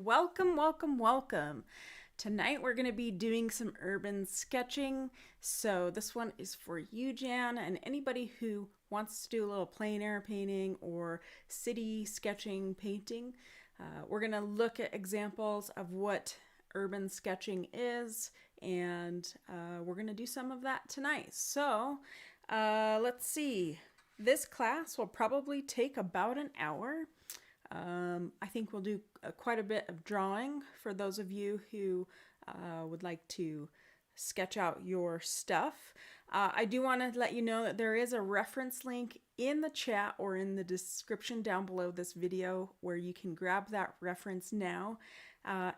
welcome, welcome, welcome. Tonight we're going to be doing some urban sketching. So this one is for you, Jan, and anybody who wants to do a little plein air painting or city sketching painting. We're going to look at examples of what urban sketching is, and we're going to do some of that tonight. So let's see. This class will probably take about an hour. I think we'll do quite a bit of drawing for those of you who would like to sketch out your stuff. I do want to let you know that there is a reference link in the chat or in the description down below this video where you can grab that reference now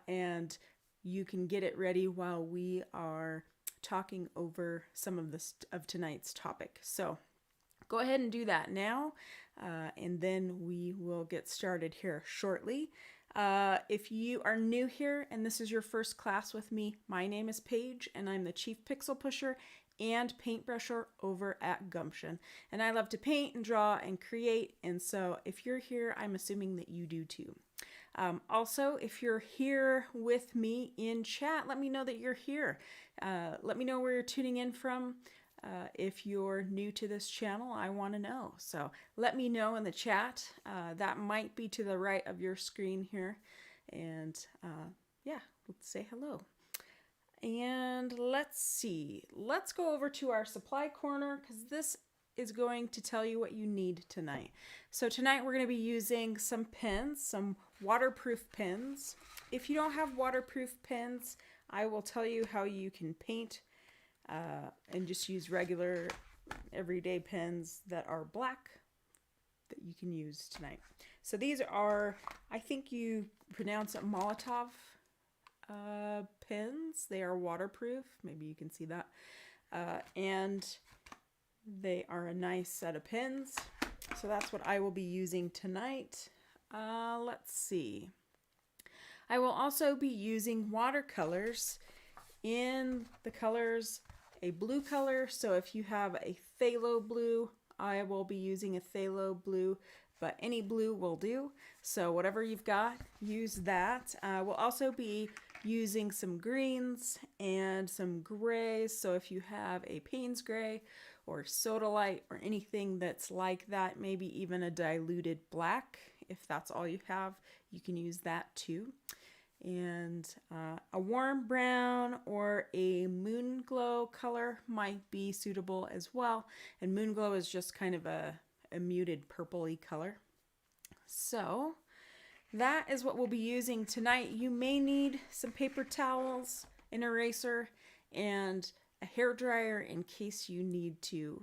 and you can get it ready while we are talking over some of tonight's topic. So go ahead and do that now, and then we will get started here shortly. If you are new here and this is your first class with me, my name is Paige, and I'm the Chief Pixel Pusher and Paintbrusher over at Gumption. And I love to paint and draw and create, and so if you're here, I'm assuming that you do too. Also, if you're here with me in chat, let me know that you're here. Let me know where you're tuning in from. If you're new to this channel, I want to know. So let me know in the chat. That might be to the right of your screen here. And yeah, let's say hello. And let's see. Let's go over to our supply corner because this is going to tell you what you need tonight. So tonight we're going to be using some pens, some waterproof pens. If you don't have waterproof pens, I will tell you how you can paint and just use regular everyday pens that are black that you can use tonight. So these are, I think you pronounce it Molotov pens. They are waterproof. Maybe you can see that. And they are a nice set of pens. So that's what I will be using tonight. Let's see. I will also be using watercolors in the colors a blue color. So if you have a phthalo blue, I will be using a phthalo blue, but any blue will do. So whatever you've got, use that. We'll also be using some greens and some grays. So if you have a Payne's gray or Sodalite or anything that's like that, maybe even a diluted black, if that's all you have, you can use that too. And a warm brown or a Moonglow color might be suitable as well. And Moonglow is just kind of a muted purpley color. So that is what we'll be using tonight. You may need some paper towels, an eraser, and a hair dryer in case you need to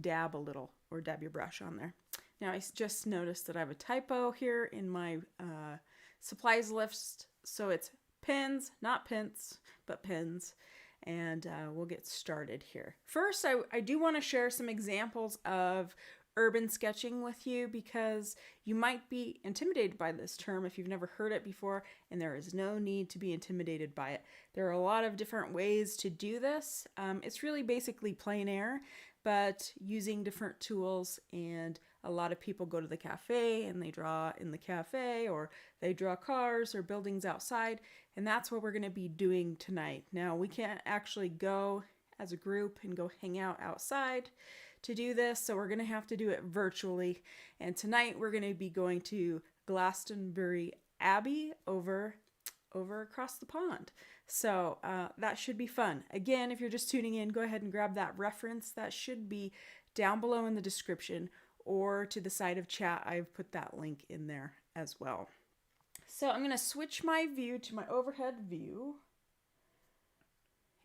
dab a little or dab your brush on there. Now I just noticed that I have a typo here in my supplies list. So it's pens, not pence, but pens. And we'll get started here. First, I do want to share some examples of urban sketching with you because you might be intimidated by this term if you've never heard it before, and there is no need to be intimidated by it. There are a lot of different ways to do this. It's really basically plein air, but using different tools, and a lot of people go to the cafe and they draw in the cafe, or they draw cars or buildings outside, and that's what we're going to be doing tonight. Now, we can't actually go as a group and go hang out outside to do this, so we're going to have to do it virtually. And tonight we're going to be going to Glastonbury Abbey over across the pond. So that should be fun. Again, if you're just tuning in, go ahead and grab that reference. That should be down below in the description or to the side of chat. I've put that link in there as well. So I'm going to switch my view to my overhead view.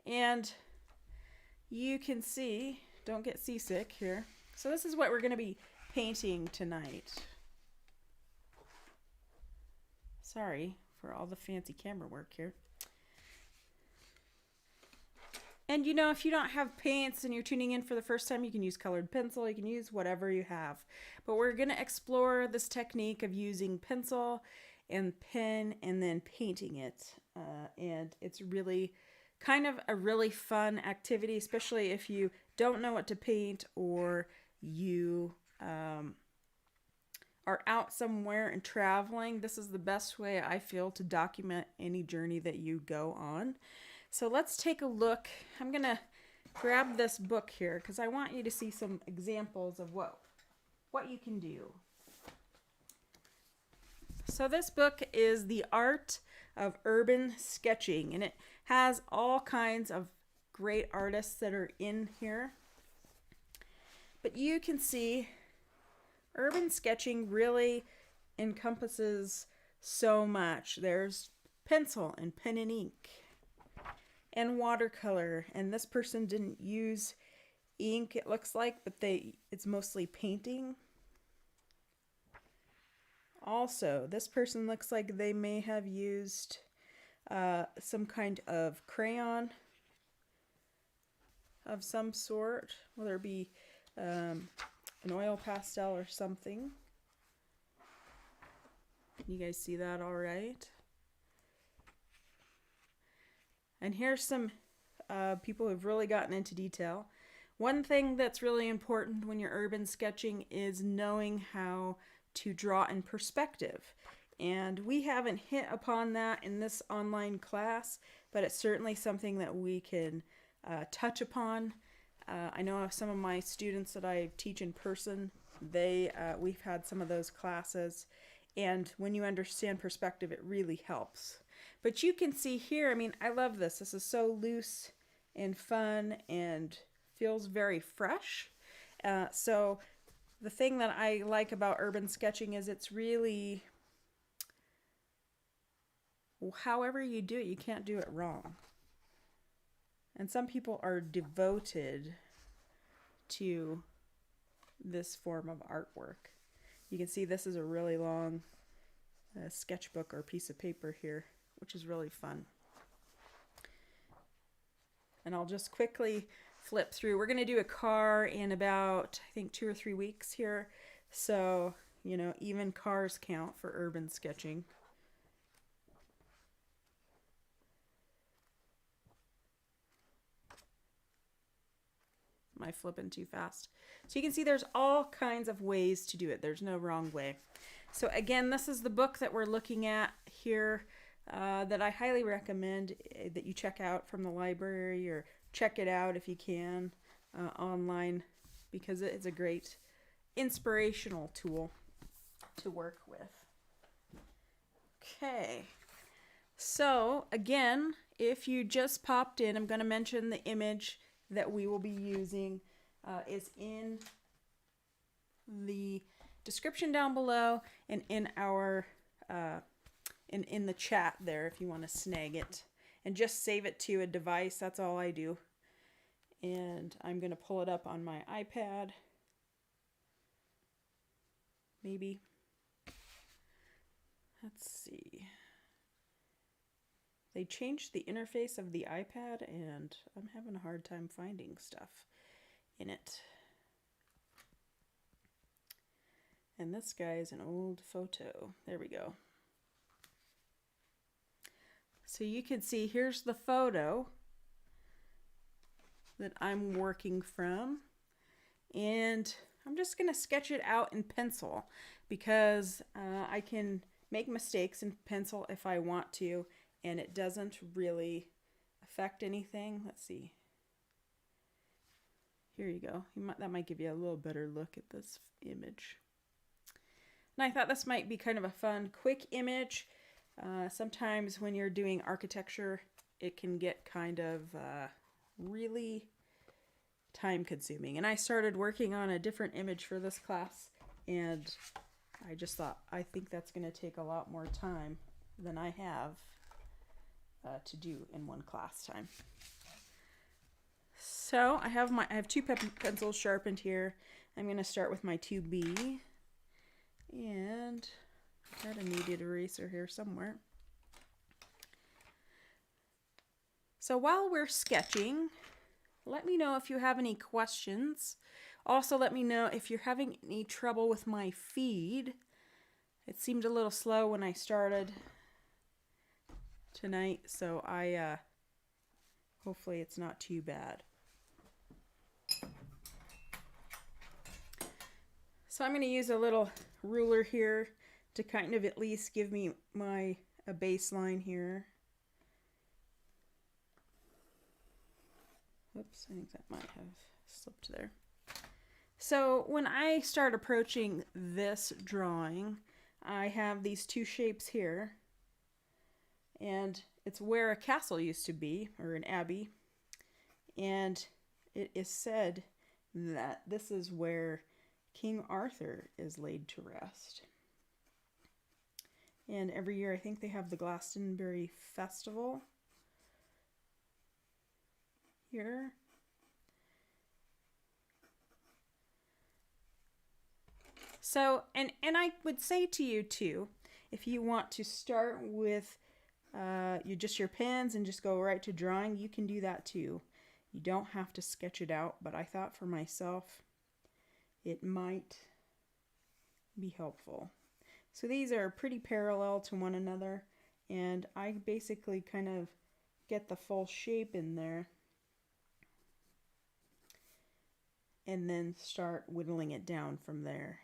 And you can see, don't get seasick here. So this is what we're going to be painting tonight. Sorry for all the fancy camera work here. And you know, if you don't have paints and you're tuning in for the first time, you can use colored pencil, you can use whatever you have. But we're going to explore this technique of using pencil and pen and then painting it. And it's really kind of a really fun activity, especially if you don't know what to paint or you are out somewhere and traveling, this is the best way I feel to document any journey that you go on. So let's take a look. I'm going to grab this book here because I want you to see some examples of what you can do. So this book is The Art of Urban Sketching, and it has all kinds of great artists that are in here. But you can see urban sketching really encompasses so much. There's pencil and pen and ink and watercolor, and this person didn't use ink, it looks like, but it's mostly painting. Also, this person looks like they may have used some kind of crayon of some sort, whether it be an oil pastel or something. You guys see that all right? And here's some people who've really gotten into detail. One thing that's really important when you're urban sketching is knowing how to draw in perspective. And we haven't hit upon that in this online class, but it's certainly something that we can touch upon. I know some of my students that I teach in person, we've had some of those classes, and when you understand perspective, it really helps. But you can see here, I mean, I love this. This is so loose and fun and feels very fresh. So the thing that I like about urban sketching is it's really, however you do it, you can't do it wrong. And some people are devoted to this form of artwork. You can see this is a really long sketchbook or piece of paper here, which is really fun. And I'll just quickly flip through. We're going to do a car in about, I think, 2 or 3 weeks here. So, you know, even cars count for urban sketching. Am I flipping too fast? So you can see there's all kinds of ways to do it. There's no wrong way. So again, this is the book that we're looking at here that I highly recommend that you check out from the library, or check it out if you can online, because it's a great inspirational tool to work with. Okay, so again, if you just popped in, I'm going to mention the image that we will be using is in the description down below and in our in the chat there if you want to snag it, and just save it to a device. That's all I do. And I'm going to pull it up on my iPad. Maybe. Let's see. They changed the interface of the iPad and I'm having a hard time finding stuff in it. And this guy is an old photo. There we go. So you can see here's the photo that I'm working from. And I'm just going to sketch it out in pencil because I can make mistakes in pencil if I want to, and it doesn't really affect anything. Let's see. Here you go. That might give you a little better look at this image. And I thought this might be kind of a fun, quick image. Sometimes when you're doing architecture, it can get kind of really time consuming. And I started working on a different image for this class, and I just thought, I think that's going to take a lot more time than I have to do in one class time. So I have 2 pencils sharpened here. I'm going to start with my 2B, and I had a kneaded eraser here somewhere. So while we're sketching, let me know if you have any questions. Also, let me know if you're having any trouble with my feed. It seemed a little slow when I started tonight, so hopefully it's not too bad. So I'm going to use a little ruler here to kind of at least give me a baseline here. Oops, I think that might have slipped there. So when I start approaching this drawing, I have these two shapes here, and it's where a castle used to be, or an abbey, and it is said that this is where King Arthur is laid to rest. And every year I think they have the Glastonbury festival here. So, and I would say to you too, if you want to start with just your pens and just go right to drawing, you can do that too. You don't have to sketch it out, but I thought for myself it might be helpful. So these are pretty parallel to one another, and I basically kind of get the full shape in there and then start whittling it down from there.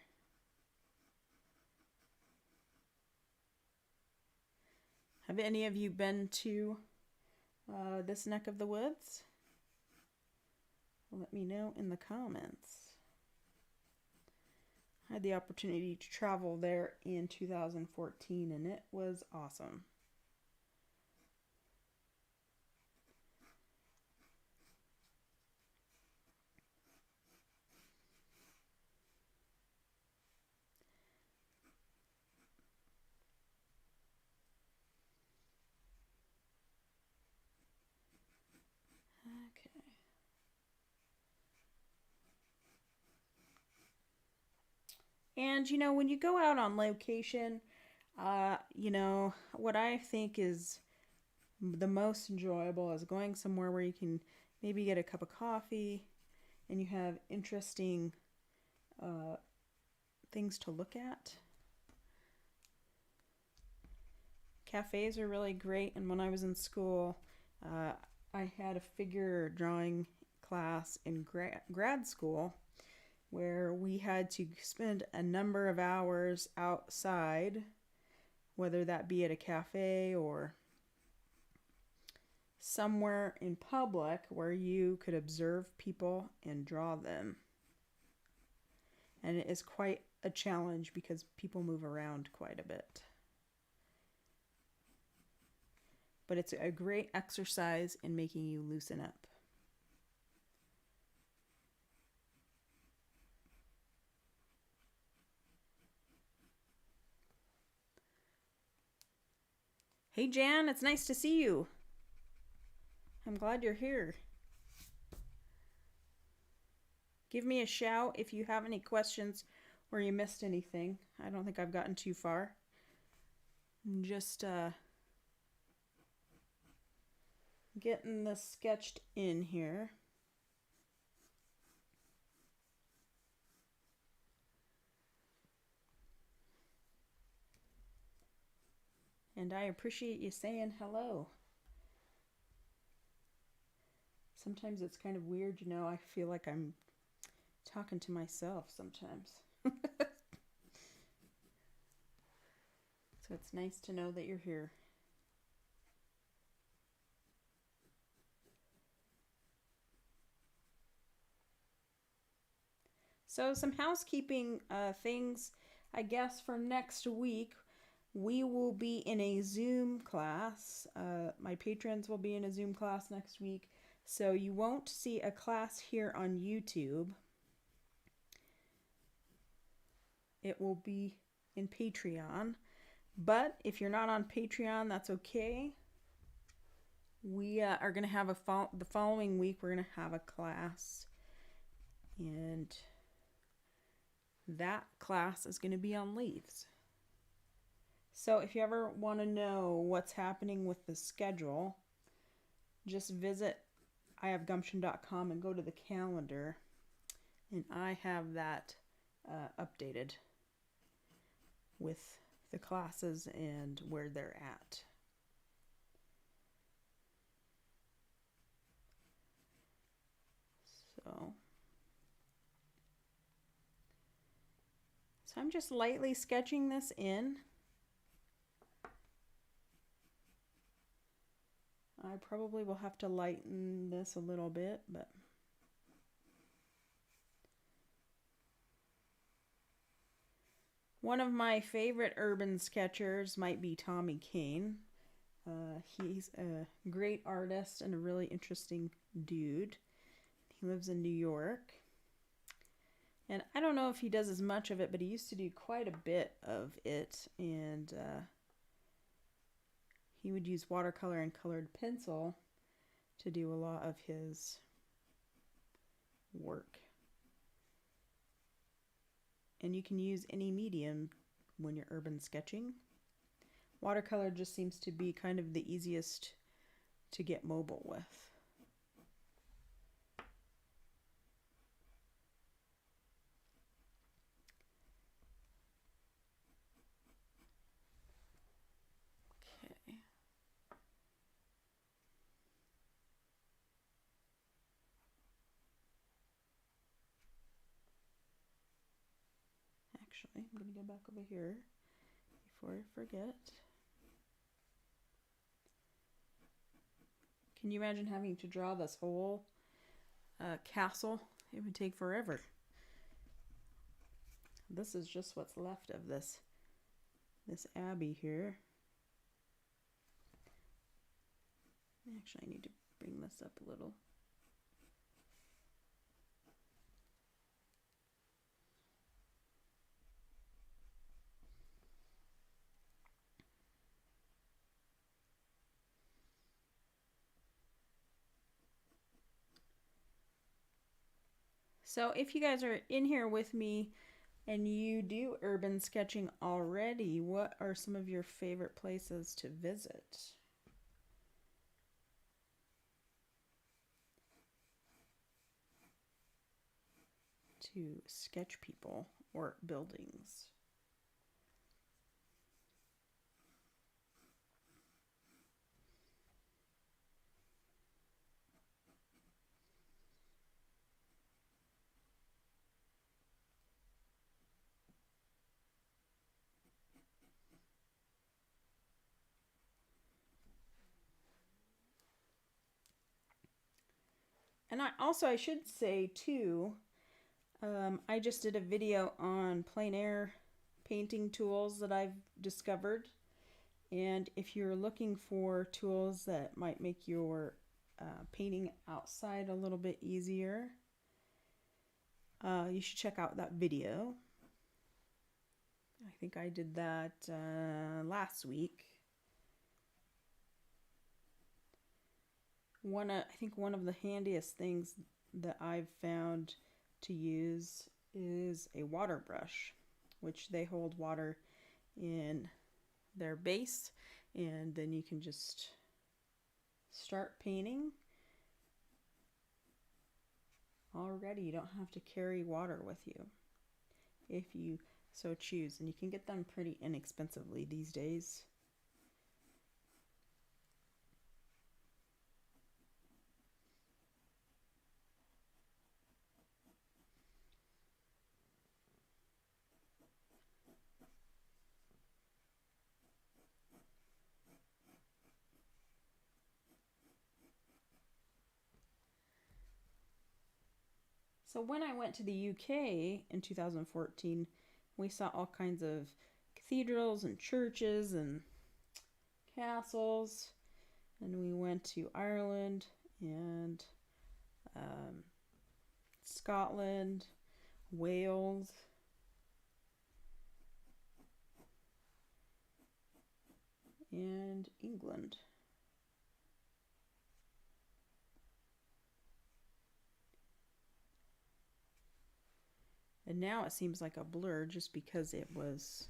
Have any of you been to this neck of the woods? Let me know in the comments. I had the opportunity to travel there in 2014 and it was awesome. Okay. And you know, when you go out on location, you know, what I think is the most enjoyable is going somewhere where you can maybe get a cup of coffee and you have interesting things to look at. Cafes are really great, and when I was in school, I had a figure drawing class in grad school where we had to spend a number of hours outside, whether that be at a cafe or somewhere in public where you could observe people and draw them. And it is quite a challenge because people move around quite a bit. But it's a great exercise in making you loosen up. Hey Jan, it's nice to see you. I'm glad you're here. Give me a shout if you have any questions or you missed anything. I don't think I've gotten too far. I'm just getting this sketched in here. And I appreciate you saying hello. Sometimes it's kind of weird, you know, I feel like I'm talking to myself sometimes. So it's nice to know that you're here. So some housekeeping things, I guess, for next week. We will be in a Zoom class. My patrons will be in a Zoom class next week. So you won't see a class here on YouTube. It will be in Patreon. But if you're not on Patreon, that's okay. We are going to have the following week, we're going to have a class. And that class is going to be on leaves. So if you ever want to know what's happening with the schedule, just visit ihavegumption.com and go to the calendar, and I have that updated with the classes and where they're at. So So I'm just lightly sketching this in. I probably will have to lighten this a little bit, but one of my favorite urban sketchers might be Tommy Kane. He's a great artist and a really interesting dude. He lives in New York. And I don't know if he does as much of it, but he used to do quite a bit of it. And he would use watercolor and colored pencil to do a lot of his work. And you can use any medium when you're urban sketching. Watercolor just seems to be kind of the easiest to get mobile with. Okay. Actually, I'm going to go back over here before I forget. Can you imagine having to draw this whole castle? It would take forever. This is just what's left of this Abbey here. Actually, I need to bring this up a little. So if you guys are in here with me and you do urban sketching already, what are some of your favorite places to visit? To sketch people or buildings? And I should say too, I just did a video on plein air painting tools that I've discovered. And if you're looking for tools that might make your painting outside a little bit easier, you should check out that video. I think I did that last week. I think one of the handiest things that I've found to use is a water brush, which they hold water in their base, and then you can just start painting. Already, you don't have to carry water with you if you so choose, and you can get them pretty inexpensively these days. So when I went to the UK in 2014, we saw all kinds of cathedrals and churches and castles. And we went to Ireland and Scotland, Wales, and England. And now it seems like a blur just because it was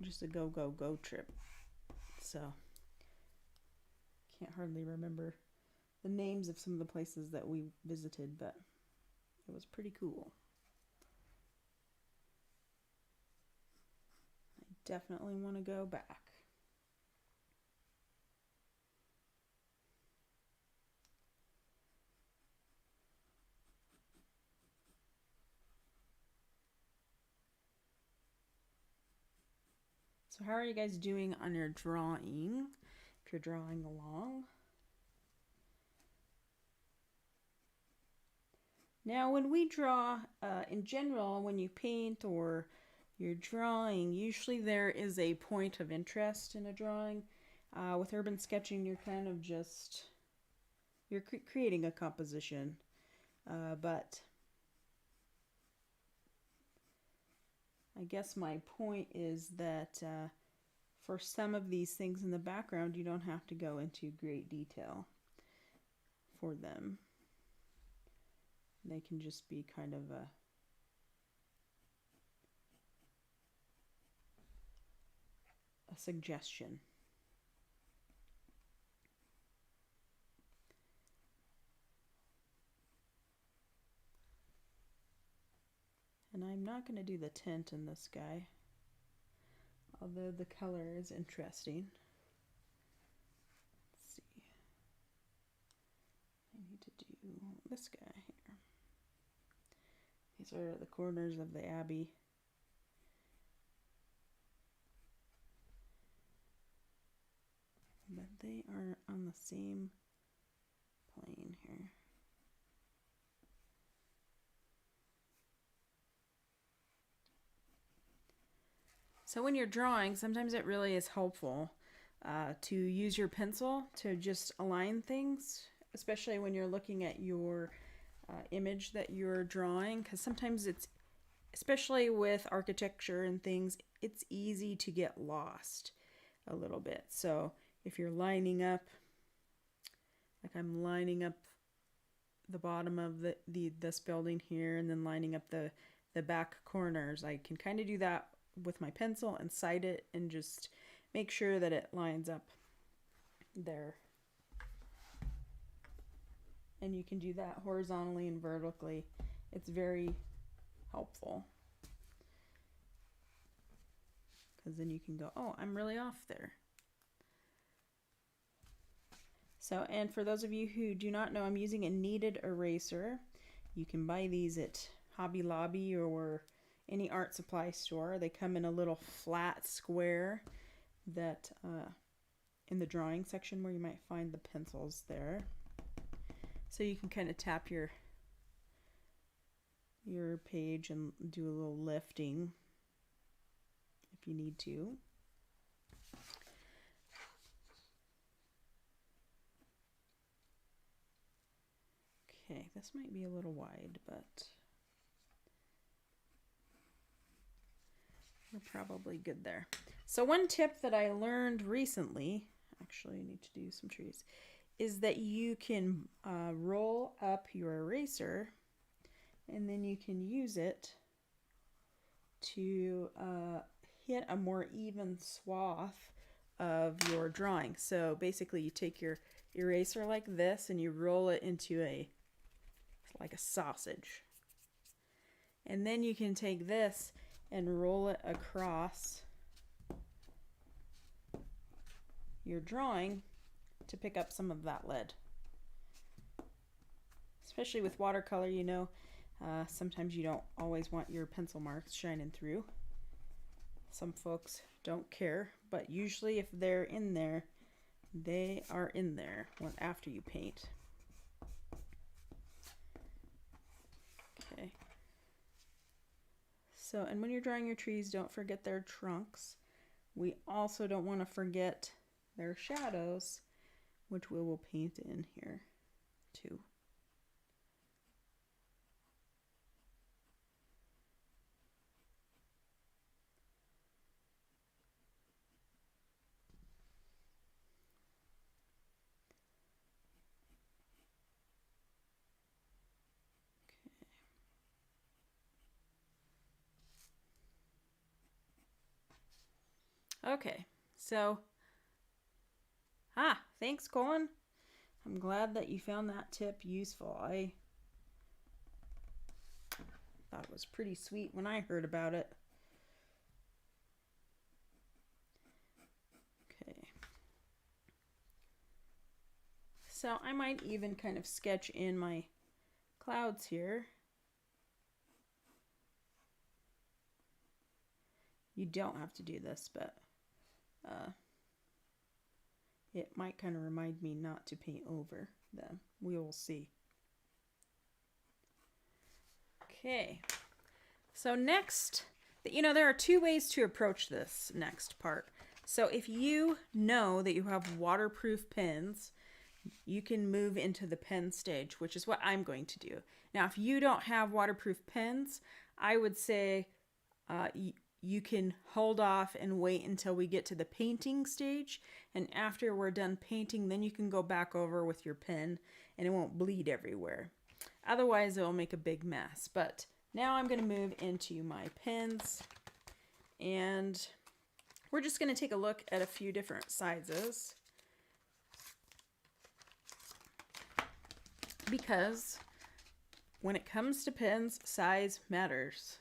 just a go trip. So can't hardly remember the names of some of the places that we visited, but it was pretty cool. I definitely want to go back. So how are you guys doing on your drawing, if you're drawing along? Now when we draw, in general, when you paint or you're drawing, usually there is a point of interest in a drawing. With urban sketching, you're kind of just, you're creating a composition, but I guess my point is that for some of these things in the background, you don't have to go into great detail for them. They can just be kind of a suggestion. And I'm not going to do the tint in this guy, although the color is interesting. Let's see. I need to do this guy here. These are the corners of the Abbey. But they are on the same plane here. So when you're drawing, sometimes it really is helpful to use your pencil to just align things, especially when you're looking at your image that you're drawing, because sometimes it's, especially with architecture and things, it's easy to get lost a little bit. So if you're lining up, like I'm lining up the bottom of this building here and then lining up the back corners, I can kind of do that with my pencil and sight it and just make sure that it lines up there. And you can do that horizontally and vertically. It's very helpful, because then you can go, oh, I'm really off there. So, and for those of you who do not know, I'm using a kneaded eraser. You can buy these at Hobby Lobby or any art supply store. They come in a little flat square that in the drawing section where you might find the pencils there. So you can kind of tap your page and do a little lifting if you need to. Okay, this might be a little wide, but we're probably good there. So one tip that I learned recently, actually I need to do some trees, is that you can roll up your eraser and then you can use it to hit a more even swath of your drawing. So basically you take your eraser like this and you roll it into like a sausage. And then you can take this and roll it across your drawing to pick up some of that lead. Especially with watercolor, you know, sometimes you don't always want your pencil marks shining through. Some folks don't care, but usually if they're in there, they are in there after you paint. Okay. So, and when you're drawing your trees, don't forget their trunks. We also don't want to forget their shadows, which we will paint in here too. Okay, so, thanks, Colin. I'm glad that you found that tip useful. I thought it was pretty sweet when I heard about it. Okay. So I might even kind of sketch in my clouds here. You don't have to do this, but it might kind of remind me not to paint over them. We will see. Okay, so next, there are two ways to approach this next part. So if you know that you have waterproof pens, you can move into the pen stage, which is what I'm going to do. Now, if you don't have waterproof pens, I would say you can hold off and wait until we get to the painting stage. And after we're done painting, then you can go back over with your pen and it won't bleed everywhere. Otherwise, it will make a big mess. But now I'm going to move into my pens, and we're just going to take a look at a few different sizes, because when it comes to pens, size matters.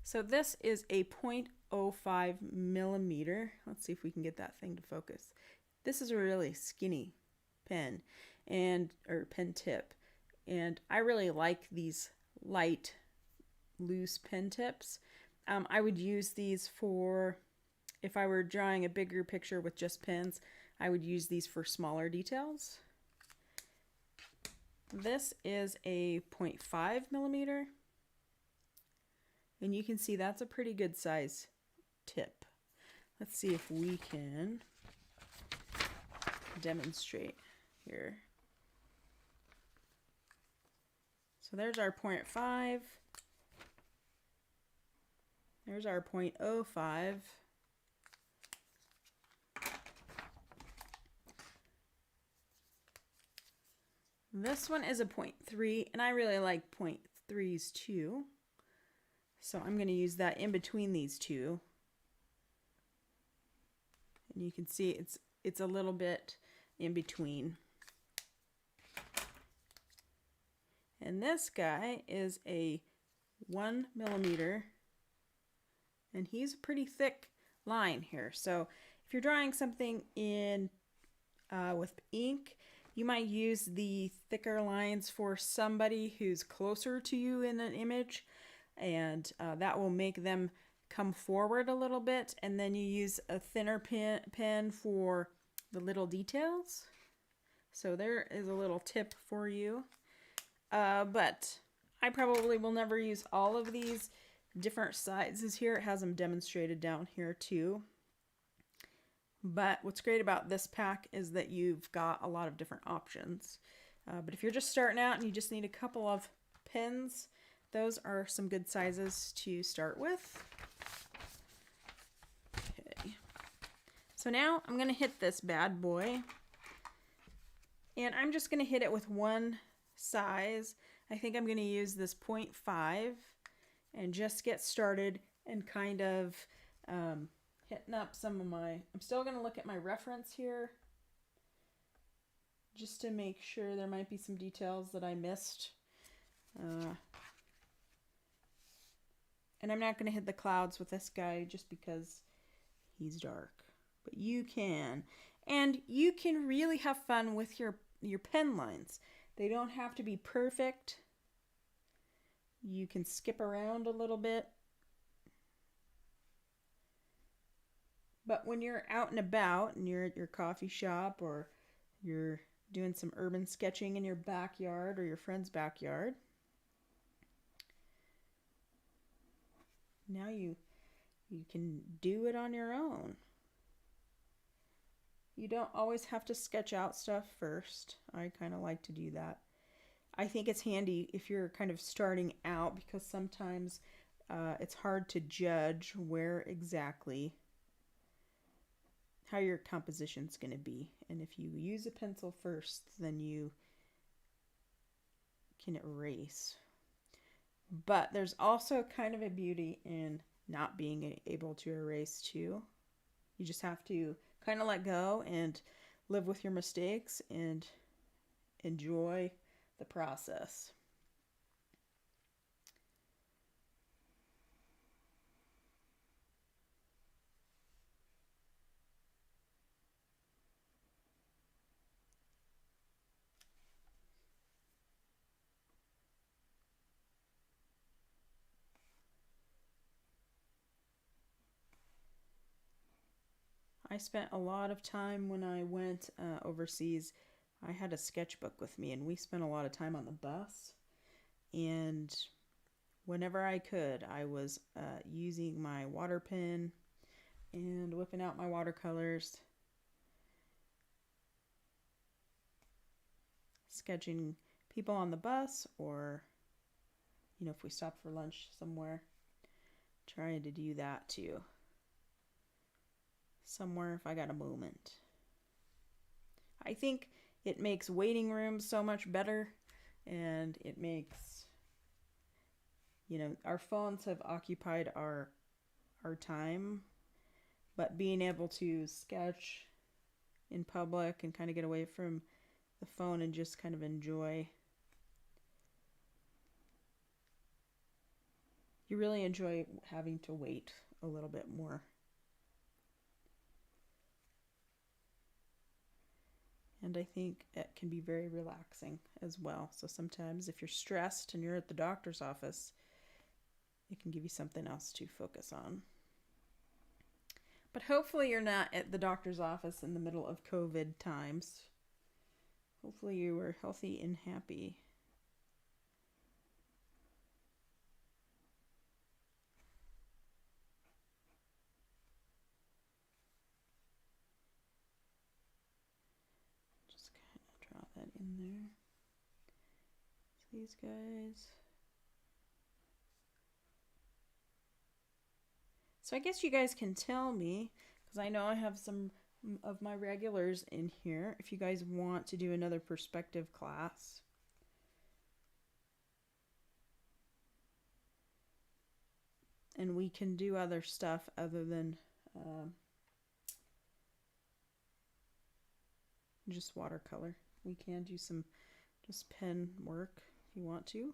So this is a 0.05 millimeter. Let's see if we can get that thing to focus. This is a really skinny pen or pen tip. And I really like these light, loose pen tips. I would use these for, if I were drawing a bigger picture with just pens, I would use these for smaller details. This is a 0.5 millimeter. And you can see that's a pretty good size tip. Let's see if we can demonstrate here. So there's our 0.5. There's our 0.05. This one is a 0.3, and I really like 0.3s too. So I'm going to use that in between these two. And you can see it's a little bit in between. And this guy is a 1 millimeter, and he's a pretty thick line here. So if you're drawing something in with ink, you might use the thicker lines for somebody who's closer to you in an image, and that will make them come forward a little bit. And then you use a thinner pen for the little details. So there is a little tip for you. But I probably will never use all of these different sizes here. It has them demonstrated down here too. But what's great about this pack is that you've got a lot of different options. But if you're just starting out and you just need a couple of pens, those are some good sizes to start with. Okay. So now I'm going to hit this bad boy. And I'm just going to hit it with one size. I think I'm going to use this 0.5 and just get started and kind of hitting up some of my, I'm still going to look at my reference here just to make sure. There might be some details that I missed. And I'm not going to hit the clouds with this guy just because he's dark. But you can. And you can really have fun with your pen lines. They don't have to be perfect. You can skip around a little bit. But when you're out and about and you're at your coffee shop, or you're doing some urban sketching in your backyard or your friend's backyard, now you can do it on your own. You don't always have to sketch out stuff first. I kind of like to do that. I think it's handy if you're kind of starting out, because sometimes it's hard to judge where exactly how your composition's going to be. And if you use a pencil first, then you can erase. But there's also kind of a beauty in not being able to erase too. You just have to kind of let go and live with your mistakes and enjoy the process. I spent a lot of time when I went overseas. I had a sketchbook with me, and we spent a lot of time on the bus. And whenever I could, I was using my water pen and whipping out my watercolors, sketching people on the bus, or, you know, if we stopped for lunch somewhere, trying to do that too. Somewhere if I got a moment. I think it makes waiting rooms so much better, and it makes, you know, our phones have occupied our time, but being able to sketch in public and kind of get away from the phone and just kind of enjoy. You really enjoy having to wait a little bit more. And I think it can be very relaxing as well. So sometimes if you're stressed and you're at the doctor's office, it can give you something else to focus on. But hopefully you're not at the doctor's office in the middle of COVID times. Hopefully you were healthy and happy. Just kind of draw that in there. So these guys. So I guess you guys can tell me, because I know I have some of my regulars in here, if you guys want to do another perspective class. And we can do other stuff other than just watercolor. We can do some just pen work if you want to.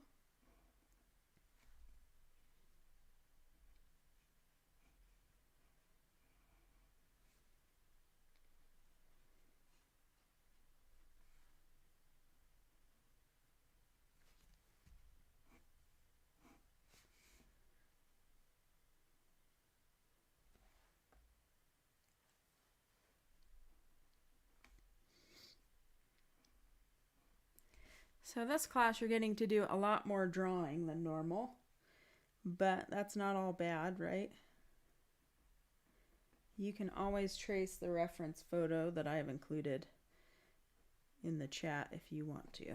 So this class you're getting to do a lot more drawing than normal, but that's not all bad, right? You can always trace the reference photo that I have included in the chat if you want to.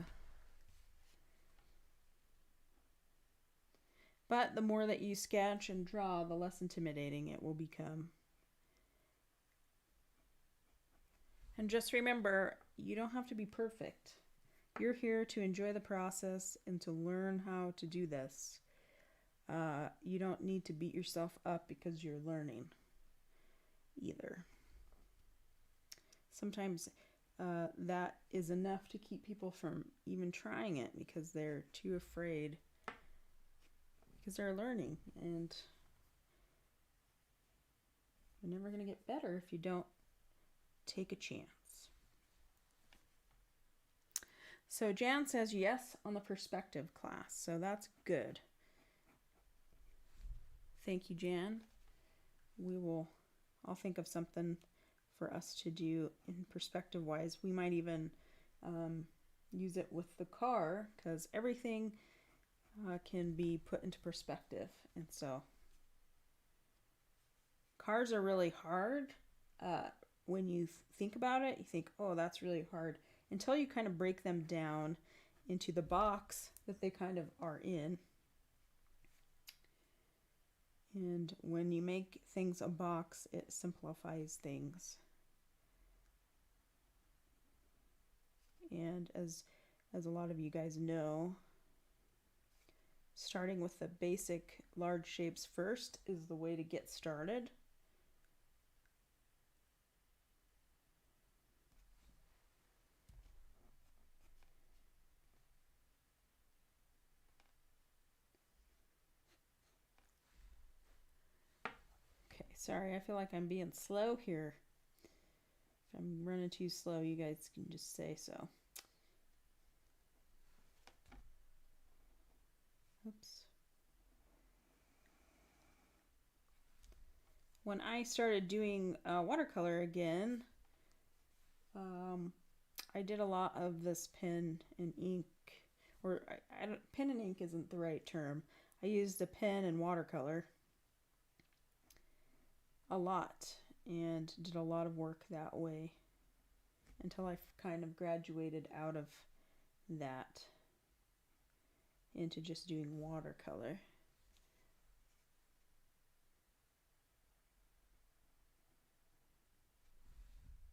But the more that you sketch and draw, the less intimidating it will become. And just remember, you don't have to be perfect. You're here to enjoy the process and to learn how to do this. You don't need to beat yourself up because you're learning either. Sometimes that is enough to keep people from even trying it because they're too afraid, because they're learning, and you're never going to get better if you don't take a chance. So Jan says yes on the perspective class, so that's good. Thank you, Jan. I'll think of something for us to do in perspective wise. We might even use it with the car, because everything can be put into perspective. And so cars are really hard. When you think about it, you think, oh, that's really hard, until you kind of break them down into the box that they kind of are in. And when you make things a box, it simplifies things. And as a lot of you guys know, starting with the basic large shapes first is the way to get started. Sorry, I feel like I'm being slow here. If I'm running too slow, you guys can just say so. Oops. when I started doing watercolor again, I did a lot of this pen and ink, or pen and ink isn't the right term. I used a pen and watercolor a lot and did a lot of work that way until I kind of graduated out of that into just doing watercolor.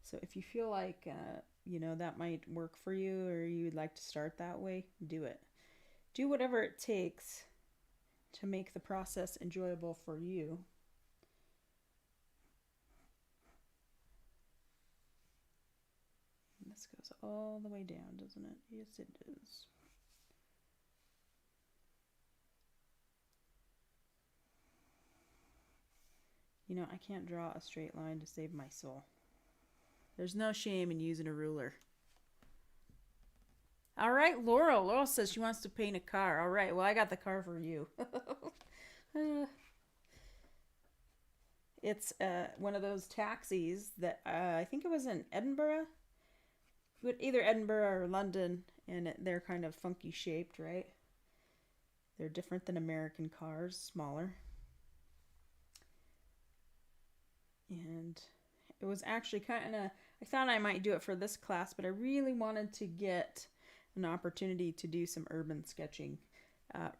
So if you feel like, that might work for you, or you'd like to start that way, do it. Do whatever it takes to make the process enjoyable for you. And this goes all the way down, doesn't it? Yes, it does. I can't draw a straight line to save my soul. There's no shame in using a ruler. All right, Laurel. Laurel says she wants to paint a car. All right, well, I got the car for you. It's one of those taxis that I think it was in Edinburgh. Either Edinburgh or London, and they're kind of funky shaped, right? They're different than American cars, smaller. And it was actually kind of, I thought I might do it for this class, but I really wanted to get an opportunity to do some urban sketching,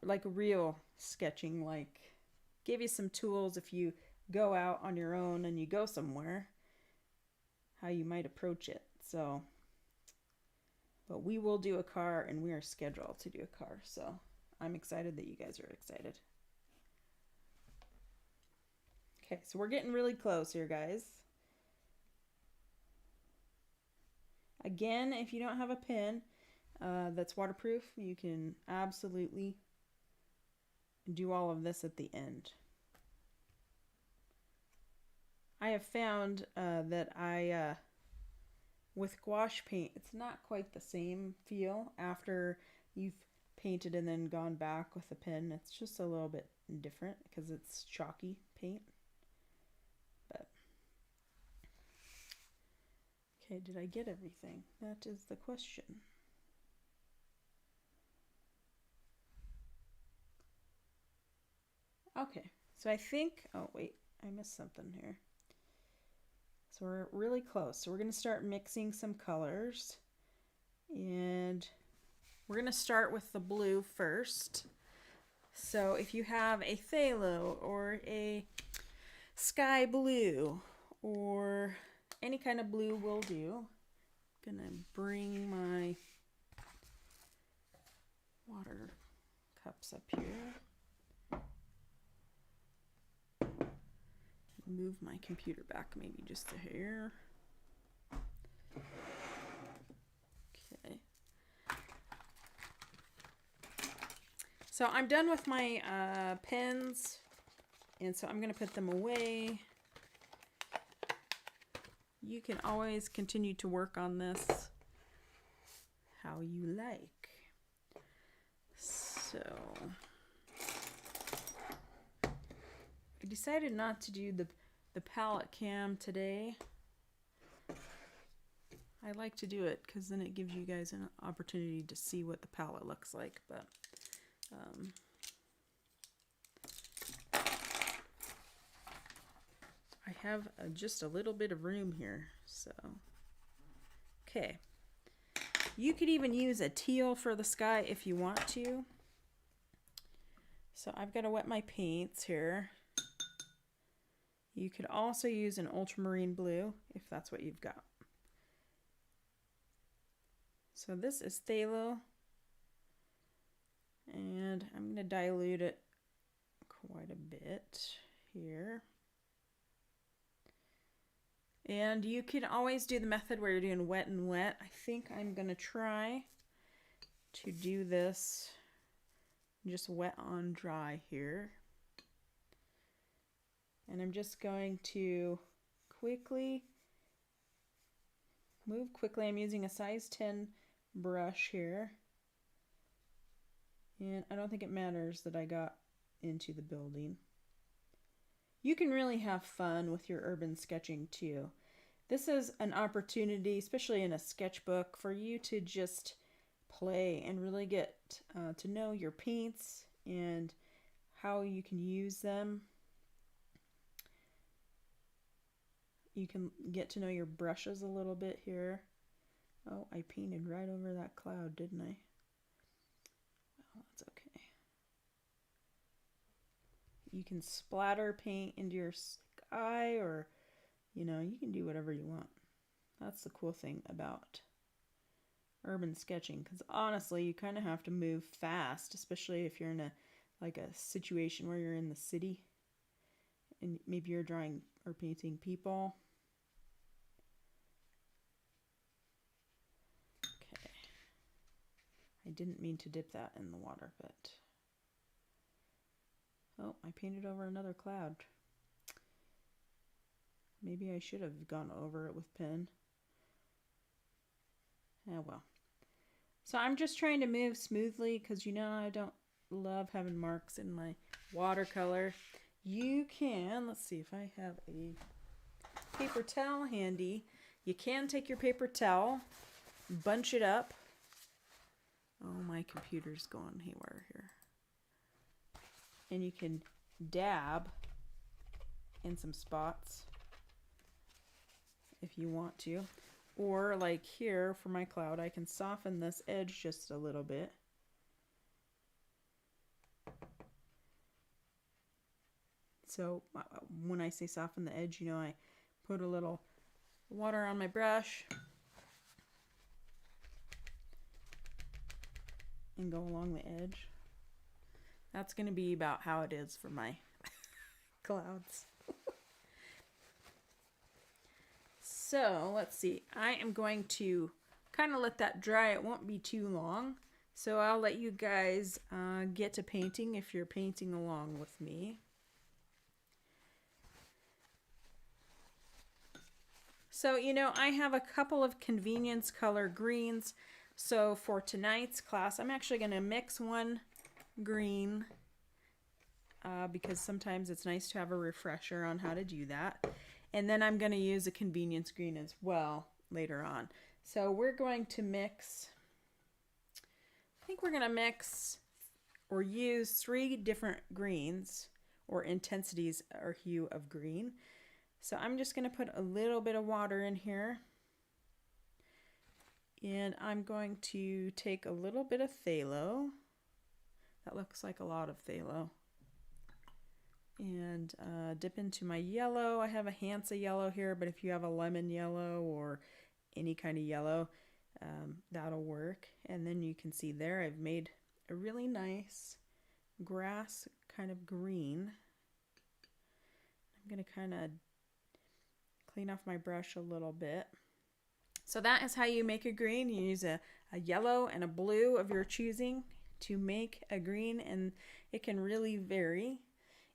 like real sketching, like give you some tools if you go out on your own and you go somewhere, how you might approach it. So, but we will do a car, and we are scheduled to do a car. So I'm excited that you guys are excited. Okay, so we're getting really close here, guys. Again, if you don't have a pen that's waterproof, you can absolutely do all of this at the end. I have found that with gouache paint, it's not quite the same feel after you've painted and then gone back with a pen. It's just a little bit different because it's chalky paint. But okay, did I get everything? That is the question. Okay, so I think, oh wait, I missed something here. So we're really close. So we're going to start mixing some colors. And we're going to start with the blue first. So if you have a phthalo or a sky blue or any kind of blue will do. I'm going to bring my water cups up here. Move my computer back maybe just a hair. Okay. So I'm done with my pens, and so I'm going to put them away. You can always continue to work on this how you like. So I decided not to do the palette cam today. I like to do it because then it gives you guys an opportunity to see what the palette looks like. But I have just a little bit of room here. So, okay. You could even use a teal for the sky if you want to. So I've got to wet my paints here. You could also use an ultramarine blue if that's what you've got. So this is phthalo, and I'm going to dilute it quite a bit here. And you can always do the method where you're doing wet and wet. I think I'm going to try to do this just wet on dry here. And I'm just going to move quickly. I'm using a size 10 brush here. And I don't think it matters that I got into the building. you can really have fun with your urban sketching too. This is an opportunity, especially in a sketchbook, for you to just play and really get to know your paints and how you can use them. You can get to know your brushes a little bit here. Oh, I painted right over that cloud, didn't I? Well, that's okay. You can splatter paint into your sky, or, you know, you can do whatever you want. That's the cool thing about urban sketching, because honestly, you kind of have to move fast, especially if you're in a situation where you're in the city and maybe you're drawing or painting people. Okay. I didn't mean to dip that in the water, but oh, I painted over another cloud. Maybe I should have gone over it with pen. Oh well. So I'm just trying to move smoothly because, you know, I don't love having marks in my watercolor. You can, let's see if I have a paper towel handy. You can take your paper towel, bunch it up. Oh, my computer's going haywire here. And you can dab in some spots if you want to. Or like here for my cloud, I can soften this edge just a little bit. So when I say soften the edge, you know, I put a little water on my brush and go along the edge. That's going to be about how it is for my clouds. So let's see, I am going to kind of let that dry. It won't be too long. So I'll let you guys get to painting if you're painting along with me. So, you know, I have a couple of convenience color greens. So for tonight's class, I'm actually going to mix one green because sometimes it's nice to have a refresher on how to do that. And then I'm going to use a convenience green as well later on. So we're going to mix, I think we're going to mix or use 3 different greens or intensities or hue of green. So I'm just going to put a little bit of water in here. And I'm going to take a little bit of phthalo. That looks like a lot of phthalo. And dip into my yellow. I have a Hansa yellow here, but if you have a lemon yellow or any kind of yellow, that'll work. And then you can see there I've made a really nice grass kind of green. I'm going to kind of clean off my brush a little bit. So that is how you make a green. You use a yellow and a blue of your choosing to make a green, and it can really vary.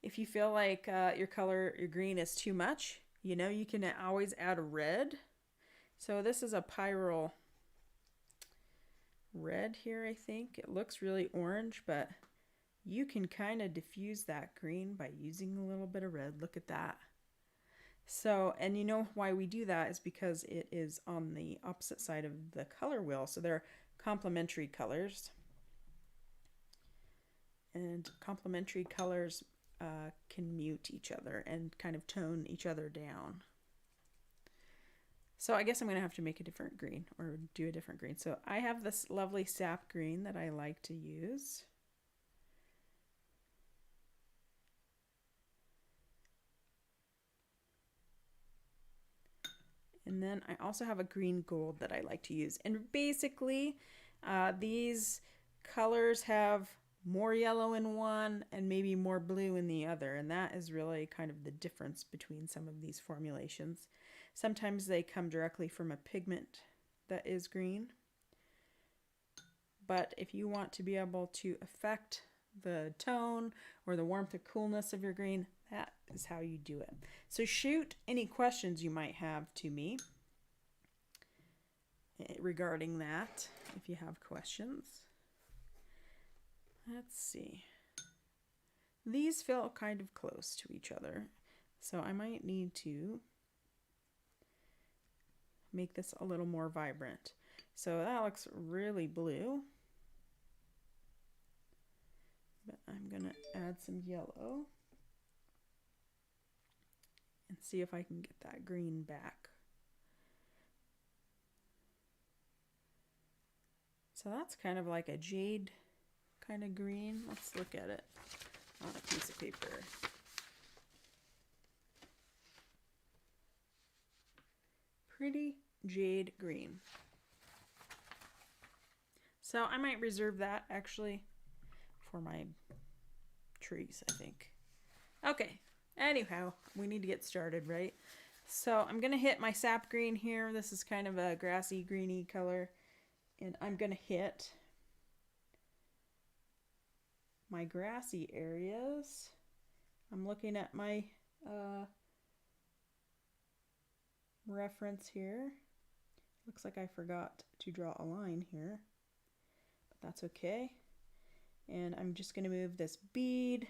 If you feel like your green is too much, you know, you can always add a red. So this is a pyrrole red here, I think. It looks really orange, but you can kind of diffuse that green by using a little bit of red. Look at that. So, and you know why we do that is because it is on the opposite side of the color wheel. So they're complementary colors. And complementary colors can mute each other and kind of tone each other down. So I guess I'm going to have to make a different green or do a different green. So I have this lovely sap green that I like to use. And then I also have a green gold that I like to use. And basically, these colors have more yellow in one and maybe more blue in the other. And that is really kind of the difference between some of these formulations. Sometimes they come directly from a pigment that is green. But if you want to be able to affect the tone or the warmth or coolness of your green, that is how you do it. So shoot any questions you might have to me regarding that if you have questions. Let's see. These feel kind of close to each other. So I might need to make this a little more vibrant. So that looks really blue. But I'm gonna add some yellow and see if I can get that green back. So that's kind of like a jade kind of green. Let's look at it on a piece of paper. Pretty jade green. So I might reserve that actually for my trees, I think. Okay, anyhow, we need to get started, right? So I'm gonna hit my sap green here. This is kind of a grassy greeny color. And I'm gonna hit my grassy areas. I'm looking at my reference here. Looks like I forgot to draw a line here, but that's okay. And I'm just gonna move this bead.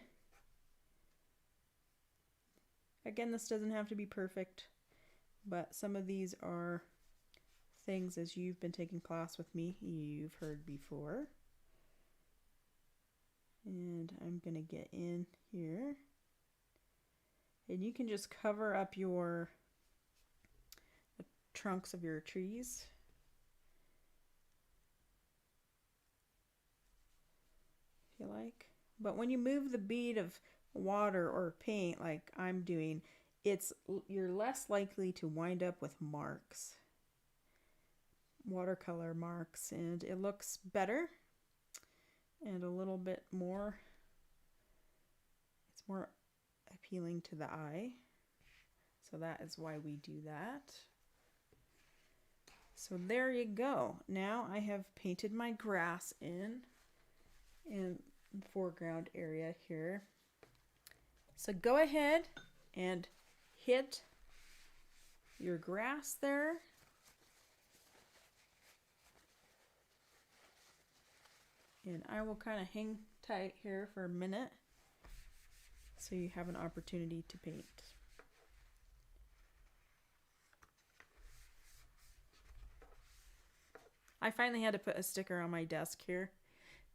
Again, this doesn't have to be perfect, but some of these are things, as you've been taking class with me, you've heard before. And I'm gonna get in here, and you can just cover up the trunks of your trees. If you like. But when you move the bead of water or paint like I'm doing, you're less likely to wind up with marks. Watercolor marks, and it looks better and a little bit more, it's more appealing to the eye. So that is why we do that. So there you go. Now I have painted my grass in the foreground area here. So go ahead and hit your grass there. And I will kind of hang tight here for a minute so you have an opportunity to paint. I finally had to put a sticker on my desk here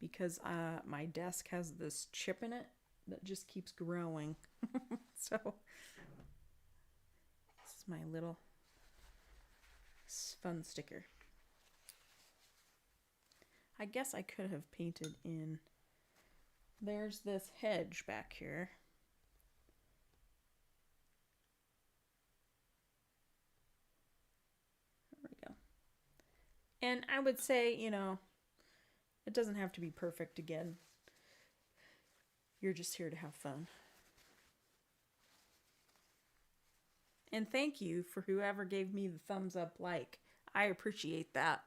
because my desk has this chip in it that just keeps growing. So this is my little fun sticker. I guess I could have painted in. There's this hedge back here. There we go. And I would say, you know, it doesn't have to be perfect again. You're just here to have fun. And thank you for whoever gave me the thumbs up like. I appreciate that.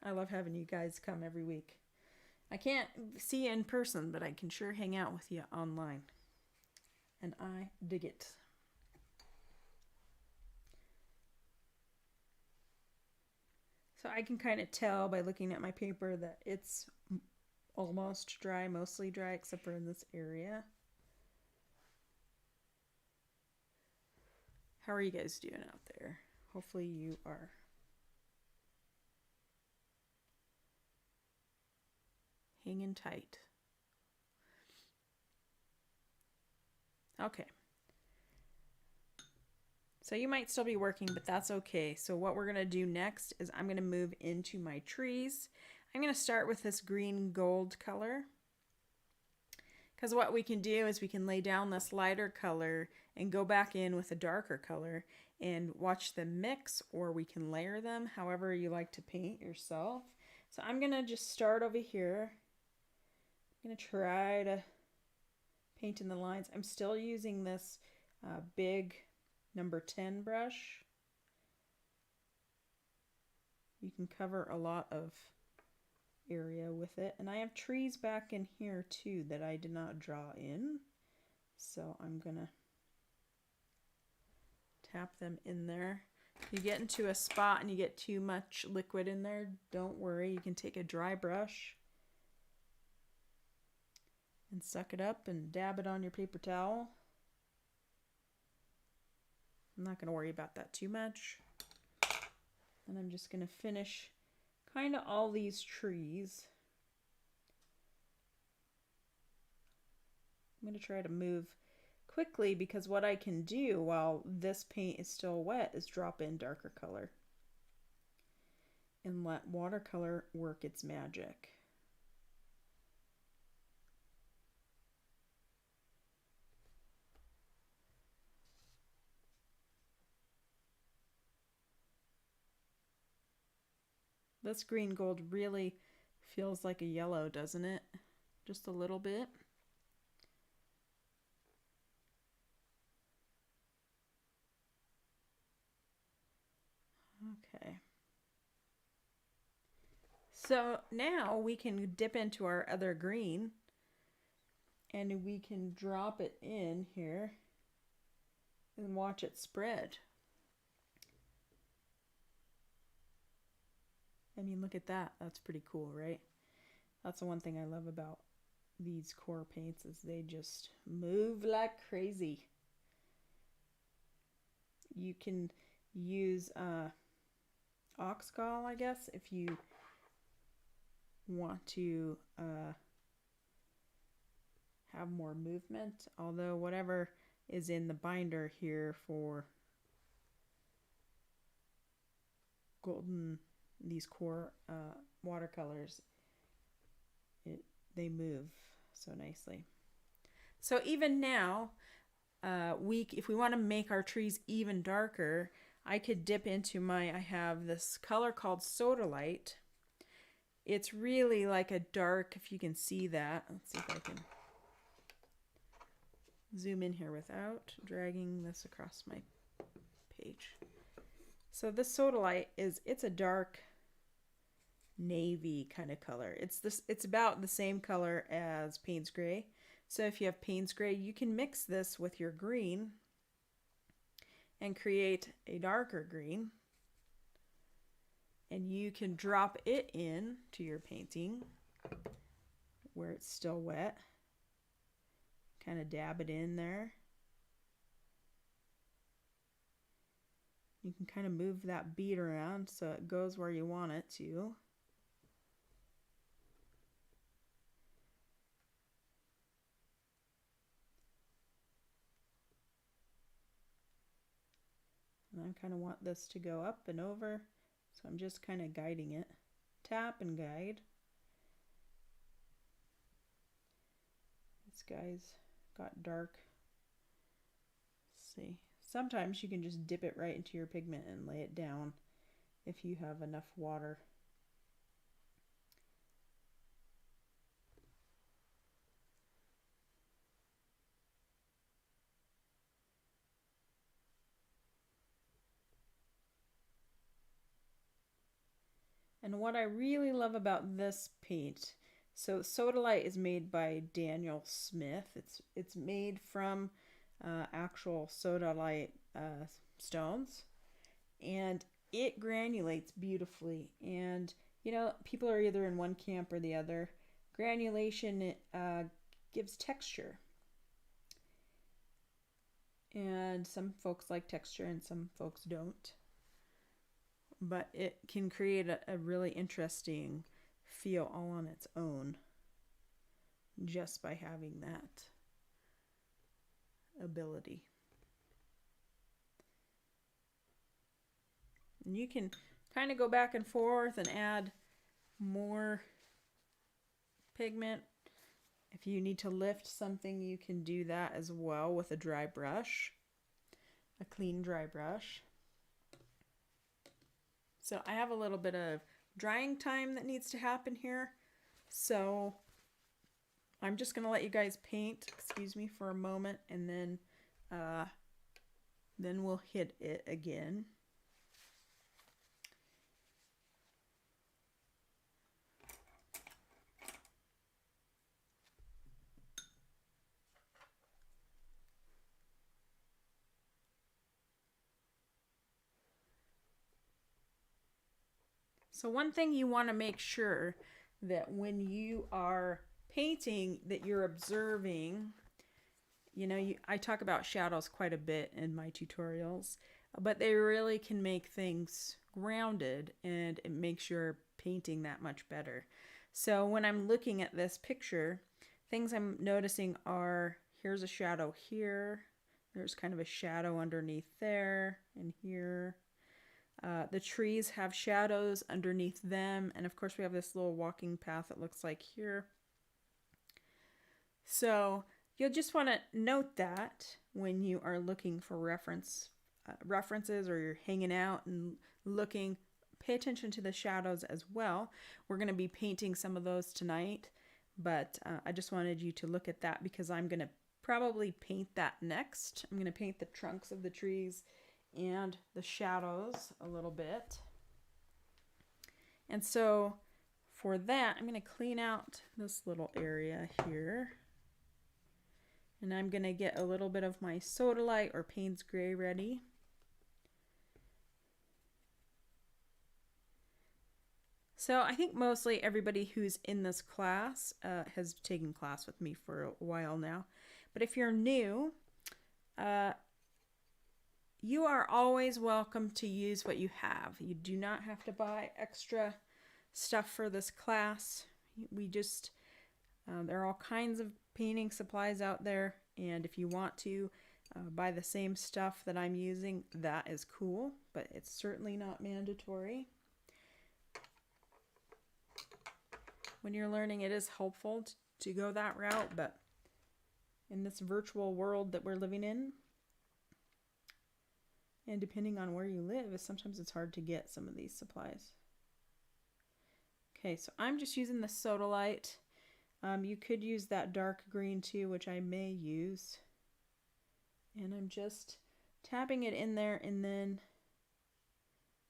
I love having you guys come every week. I can't see you in person, but I can sure hang out with you online. And I dig it. So I can kind of tell by looking at my paper that it's almost dry, mostly dry, except for in this area. How are you guys doing out there? Hopefully you are. Hanging tight. Okay. So you might still be working, but that's okay. So what we're going to do next is I'm going to move into my trees. I'm going to start with this green gold color. Because what we can do is we can lay down this lighter color and go back in with a darker color and watch them mix, or we can layer them however you like to paint yourself. So I'm going to just start over here. I'm going to try to paint in the lines. I'm still using this big number 10 brush. You can cover a lot of area with it. And I have trees back in here too that I did not draw in. So I'm going to tap them in there. If you get into a spot and you get too much liquid in there, don't worry. You can take a dry brush and suck it up and dab it on your paper towel. I'm not going to worry about that too much. And I'm just going to finish kind of all these trees. I'm going to try to move quickly because what I can do while this paint is still wet is drop in darker color and let watercolor work its magic. This green gold really feels like a yellow, doesn't it? Just a little bit. Okay. So now we can dip into our other green and we can drop it in here and watch it spread. I mean, look at that. That's pretty cool, right? That's the one thing I love about these core paints is they just move like crazy. You can use Oxgall, I guess, if you want to have more movement, although whatever is in the binder here for these core watercolors, they move so nicely. So even now, if we want to make our trees even darker, I could dip into I have this color called Sodalite. It's really like a dark, if you can see that. Let's see if I can zoom in here without dragging this across my page. So this Sodalite it's a dark navy kind of color. It's about the same color as Payne's Gray. So if you have Payne's Gray, you can mix this with your green and create a darker green. And you can drop it in to your painting where it's still wet. Kind of dab it in there. You can kind of move that bead around so it goes where you want it to. And I kind of want this to go up and over, so I'm just kind of guiding it. Tap and guide. This guy's got dark. Let's see. Sometimes you can just dip it right into your pigment and lay it down if you have enough water. And what I really love about this paint, so Sodalite is made by Daniel Smith. It's made from actual Sodalite stones, and it granulates beautifully. And you know, people are either in one camp or the other. Granulation gives texture, and some folks like texture and some folks don't. But it can create a really interesting feel all on its own just by having that ability. And you can kind of go back and forth and add more pigment. If you need to lift something, you can do that as well with a dry brush, a clean dry brush. So I have a little bit of drying time that needs to happen here. So I'm just going to let you guys paint, excuse me, for a moment, and then we'll hit it again. So one thing you want to make sure that when you are painting that you're observing you know, I talk about shadows quite a bit in my tutorials, but they really can make things grounded, and it makes your painting that much better. So when I'm looking at this picture, things I'm noticing are, here's a shadow here, there's kind of a shadow underneath there and here. The trees have shadows underneath them, and of course we have this little walking path that looks like here. So you'll just want to note that when you are looking for references, or you're hanging out and looking, pay attention to the shadows as well. We're going to be painting some of those tonight, but I just wanted you to look at that because I'm going to probably paint that next. I'm going to paint the trunks of the trees and the shadows a little bit. And so for that, I'm going to clean out this little area here. And I'm going to get a little bit of my Sodalite or Payne's Gray ready. So I think mostly everybody who's in this class has taken class with me for a while now. But if you're new, you are always welcome to use what you have. You do not have to buy extra stuff for this class. We just, there are all kinds of painting supplies out there, and if you want to buy the same stuff that I'm using, that is cool, but it's certainly not mandatory. When you're learning, it is helpful to go that route, but in this virtual world that we're living in, and depending on where you live, sometimes it's hard to get some of these supplies. Okay, so I'm just using the Sodalite. You could use that dark green too, which I may use. And I'm just tapping it in there, and then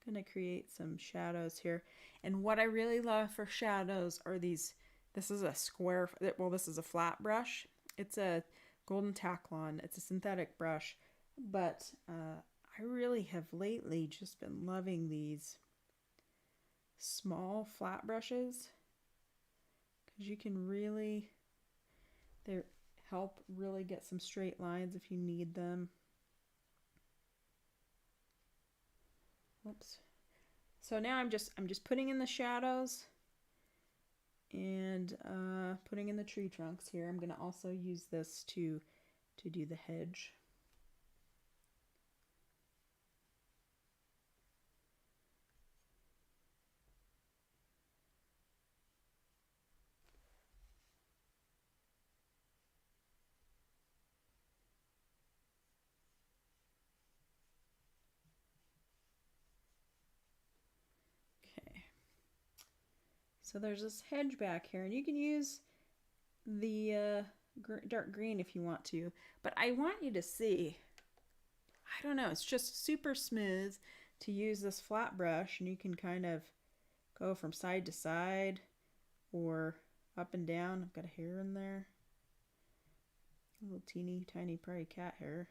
gonna create some shadows here. And what I really love for shadows are these, this is a square, well, this is a flat brush. It's a Golden Taklon. It's a synthetic brush, but I really have lately just been loving these small flat brushes because you can really, they help really get some straight lines if you need them. Oops. So now I'm just putting in the shadows and putting in the tree trunks here. I'm going to also use this to do the hedge. So there's this hedge back here, and you can use the dark green if you want to, but I want you to see, I don't know, it's just super smooth to use this flat brush, and you can kind of go from side to side or up and down. I've got a hair in there, a little teeny tiny probably cat hair.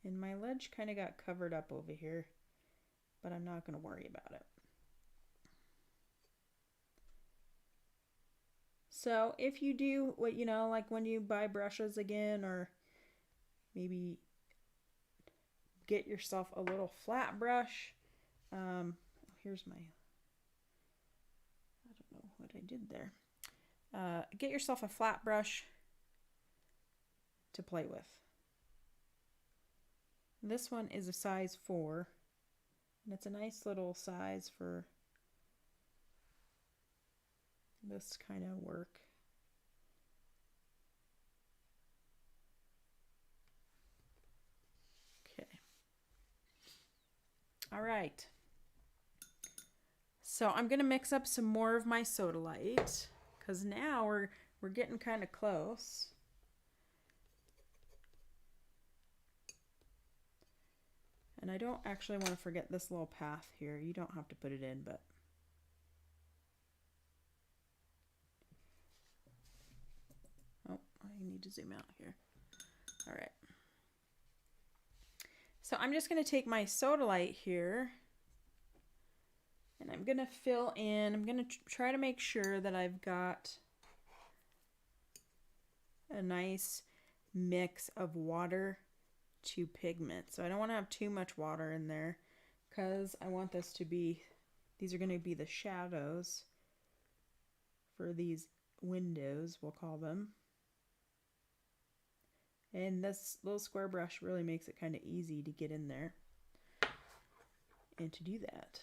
And my ledge kind of got covered up over here, but I'm not going to worry about it. So if you do what, you know, like when you buy brushes again, or maybe get yourself a little flat brush. Here's my, I don't know what I did there. Get yourself a flat brush to play with. This one is a size 4, and it's a nice little size for this kind of work. Okay. All right. So I'm going to mix up some more of my Sodalite, because now we're getting kind of close. And I don't actually want to forget this little path here. You don't have to put it in, but oh, I need to zoom out here. All right. So I'm just going to take my Sodalite here And I'm going to fill in, I'm going to try to make sure that I've got a nice mix of water to pigment. So I don't want to have too much water in there because I want this to be, these are going to be the shadows for these windows, we'll call them. And this little square brush really makes it kind of easy to get in there and to do that.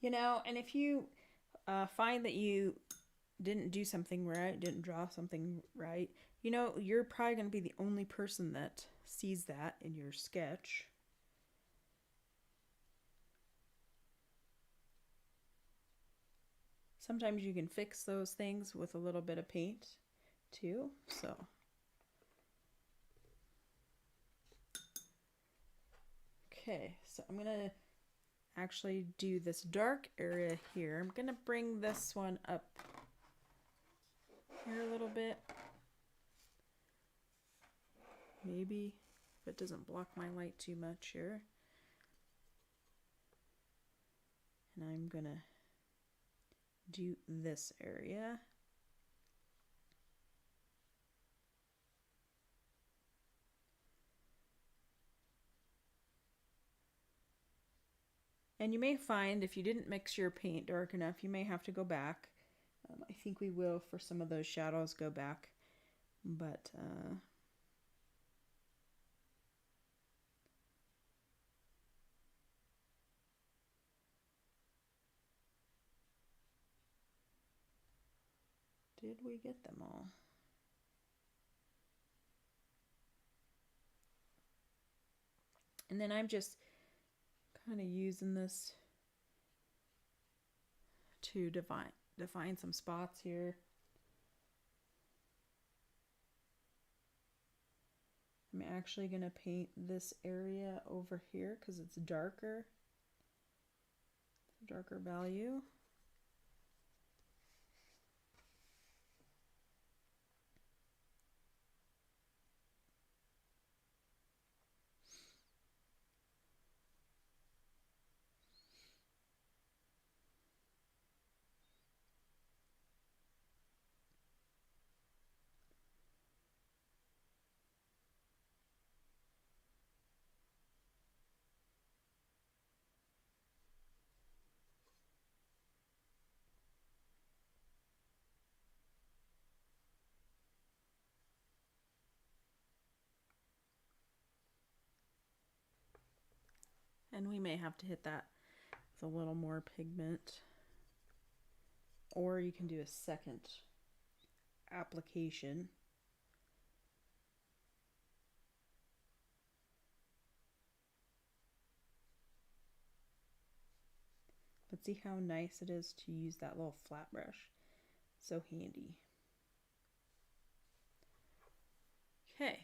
You know, and if you find that you didn't do something right, didn't draw something right, you know, you're probably going to be the only person that sees that in your sketch. Sometimes you can fix those things with a little bit of paint too, so. Okay, so I'm gonna actually do this dark area here. I'm gonna bring this one up here a little bit. Maybe if it doesn't block my light too much here. And I'm gonna do this area. And you may find if you didn't mix your paint dark enough, you may have to go back. I think we will for some of those shadows go back, but did we get them all? And then I'm just kind of using this to define some spots here. I'm actually going to paint this area over here because it's darker value. And we may have to hit that with a little more pigment. Or you can do a second application. But see how nice it is to use that little flat brush. So handy. Okay.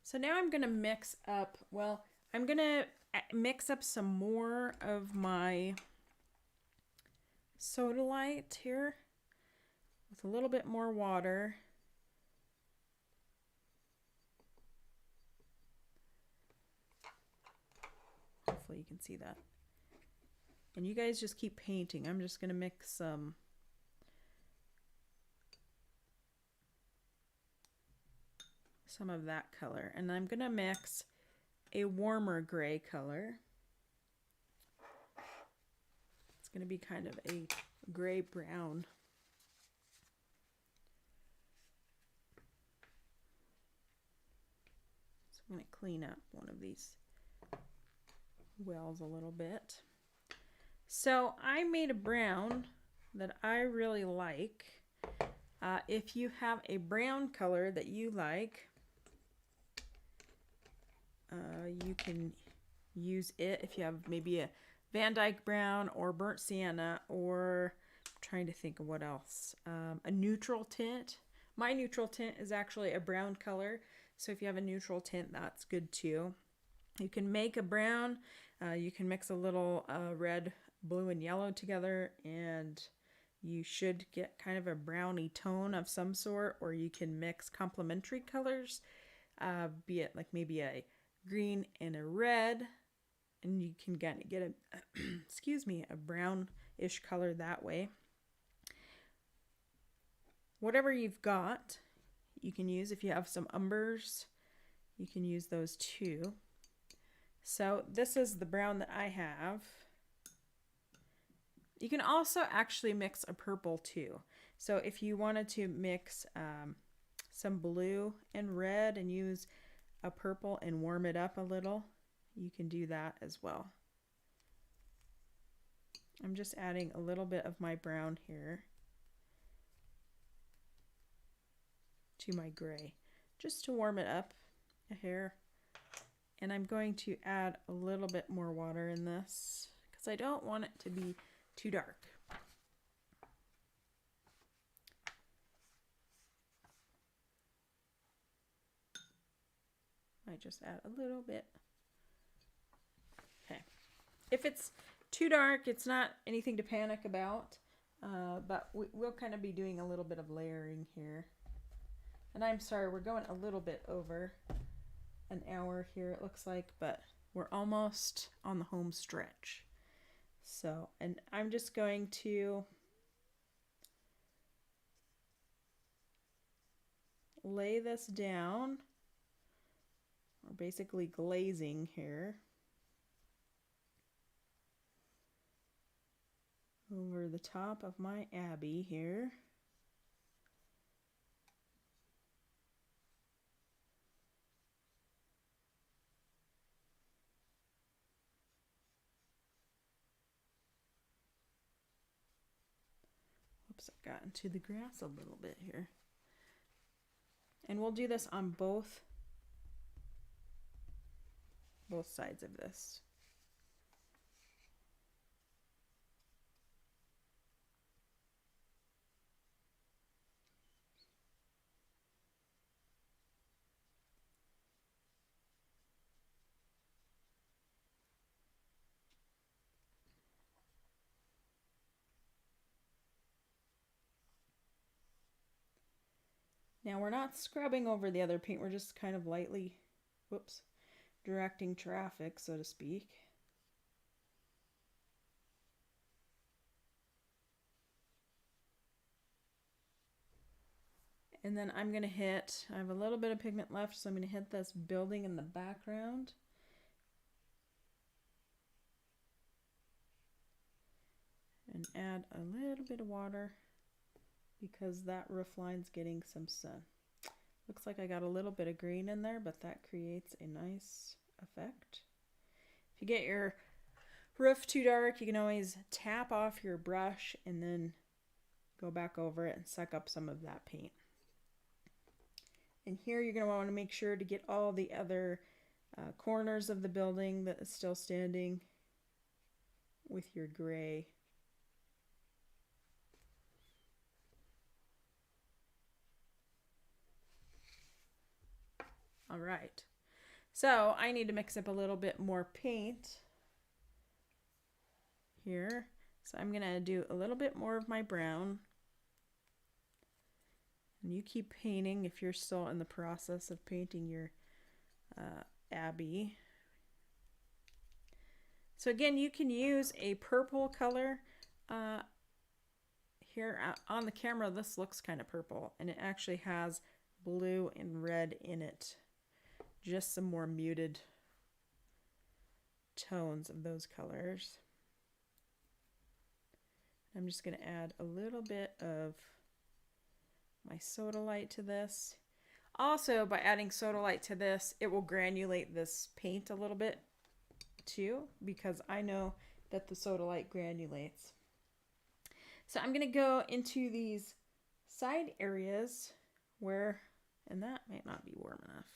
So now I'm going to mix up, well, I'm going to mix up some more of my Sodalite here with a little bit more water. Hopefully you can see that. And you guys just keep painting. I'm just going to mix some of that color. And I'm going to mix a warmer gray color. It's going to be kind of a gray brown. So I'm going to clean up one of these wells a little bit. So I made a brown that I really like. If you have a brown color that you like, you can use it. If you have maybe a Van Dyke brown or burnt sienna, or I'm trying to think of what else. A neutral tint. My neutral tint is actually a brown color, so if you have a neutral tint, that's good too. You can make a brown. You can mix a little red, blue, and yellow together, and you should get kind of a browny tone of some sort, or you can mix complementary colors, be it like maybe a green and a red, and you can get a excuse me, a brownish color that way. Whatever you've got, you can use. If you have some umbers, you can use those too. So this is the brown that I have. You can also actually mix a purple too. So if you wanted to mix some blue and red and use a purple and warm it up a little, you can do that as well. I'm just adding a little bit of my brown here to my gray, just to warm it up a hair. And I'm going to add a little bit more water in this because I don't want it to be too dark. I just add a little bit. Okay. If it's too dark, it's not anything to panic about, but we'll kind of be doing a little bit of layering here. And I'm sorry, we're going a little bit over an hour here, it looks like, but we're almost on the home stretch. So, and I'm just going to lay this down. We're basically glazing here over the top of my Abbey here. Oops, I got into the grass a little bit here. And we'll do this on both sides of this. Now we're not scrubbing over the other paint, we're just kind of lightly, whoops, directing traffic, so to speak. And then I'm going to hit, I have a little bit of pigment left, so I'm going to hit this building in the background. And add a little bit of water because that roof line's getting some sun. Looks like I got a little bit of green in there, but that creates a nice effect. If you get your roof too dark, you can always tap off your brush and then go back over it and suck up some of that paint. And here you're going to want to make sure to get all the other corners of the building that is still standing with your gray. All right, so I need to mix up a little bit more paint here. So I'm gonna do a little bit more of my brown. And you keep painting if you're still in the process of painting your Abbey. So again, you can use a purple color. Here on the camera, this looks kind of purple, and it actually has blue and red in it. Just some more muted tones of those colors. I'm just going to add a little bit of my Sodalite to this. Also, by adding Sodalite to this, it will granulate this paint a little bit too, because I know that the sodalite granulates. So I'm going to go into these side areas where, and that might not be warm enough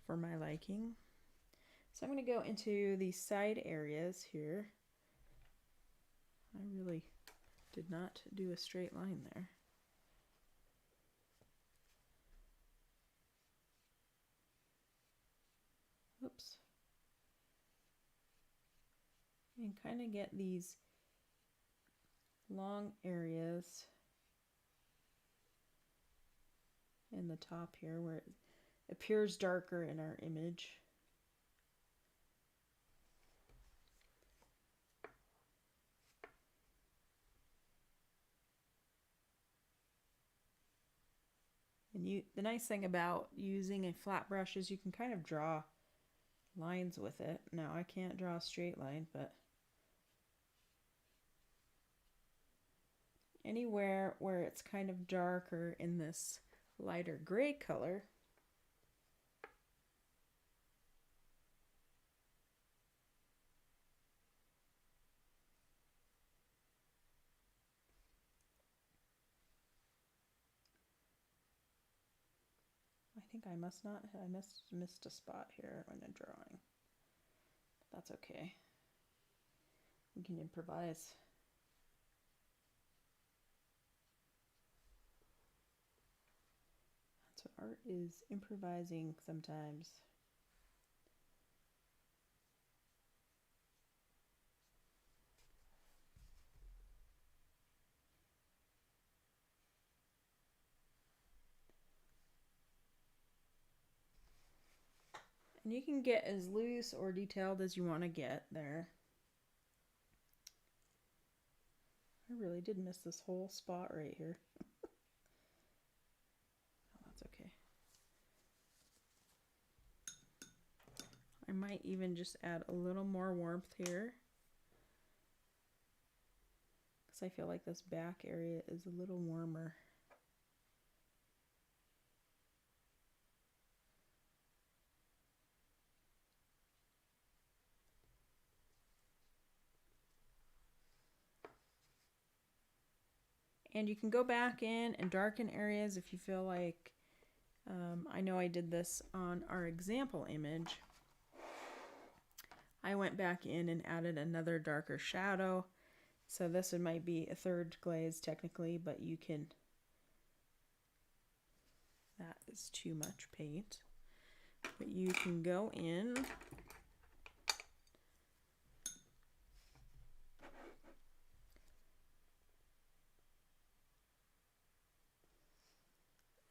for my liking. So I'm going to go into these side areas here. I really did not do a straight line there. Oops. And kind of get these long areas in the top here where it appears darker in our image. And the nice thing about using a flat brush is you can kind of draw lines with it. Now I can't draw a straight line, but anywhere where it's kind of darker in this lighter gray color, I think I must missed a spot here when I'm drawing. That's okay. We can improvise. That's what art is, improvising sometimes. And you can get as loose or detailed as you want to get there. I really did miss this whole spot right here. Oh, that's okay. I might even just add a little more warmth here, because I feel like this back area is a little warmer. And you can go back in and darken areas if you feel like. I know I did this on our example image. I went back in and added another darker shadow. So this one might be a third glaze technically, but you can, that is too much paint. But you can go in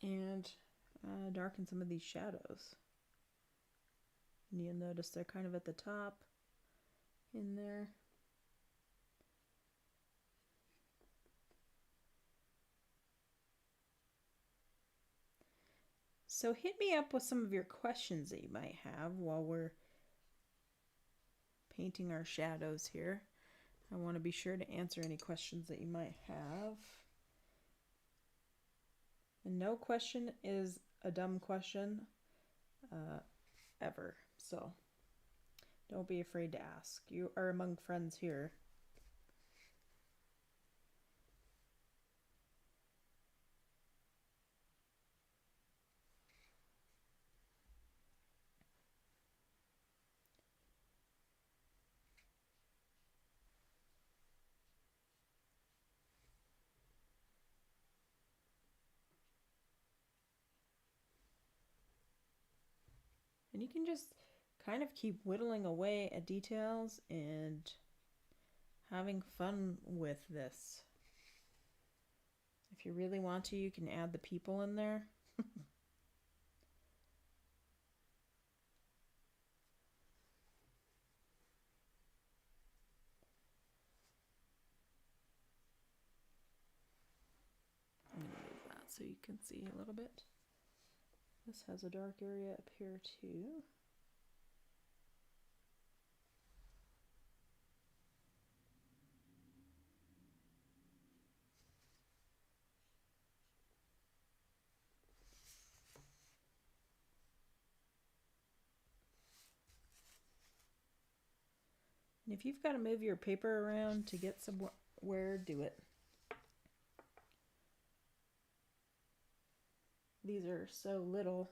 and darken some of these shadows. And you'll notice they're kind of at the top in there. So hit me up with some of your questions that you might have while we're painting our shadows here. I want to be sure to answer any questions that you might have. And no question is a dumb question ever. So don't be afraid to ask. You are among friends here. And you can just kind of keep whittling away at details and having fun with this. If you really want to, you can add the people in there. I'm going to move that so you can see a little bit. This has a dark area up here too. And if you've got to move your paper around to get somewhere, do it. These are so little.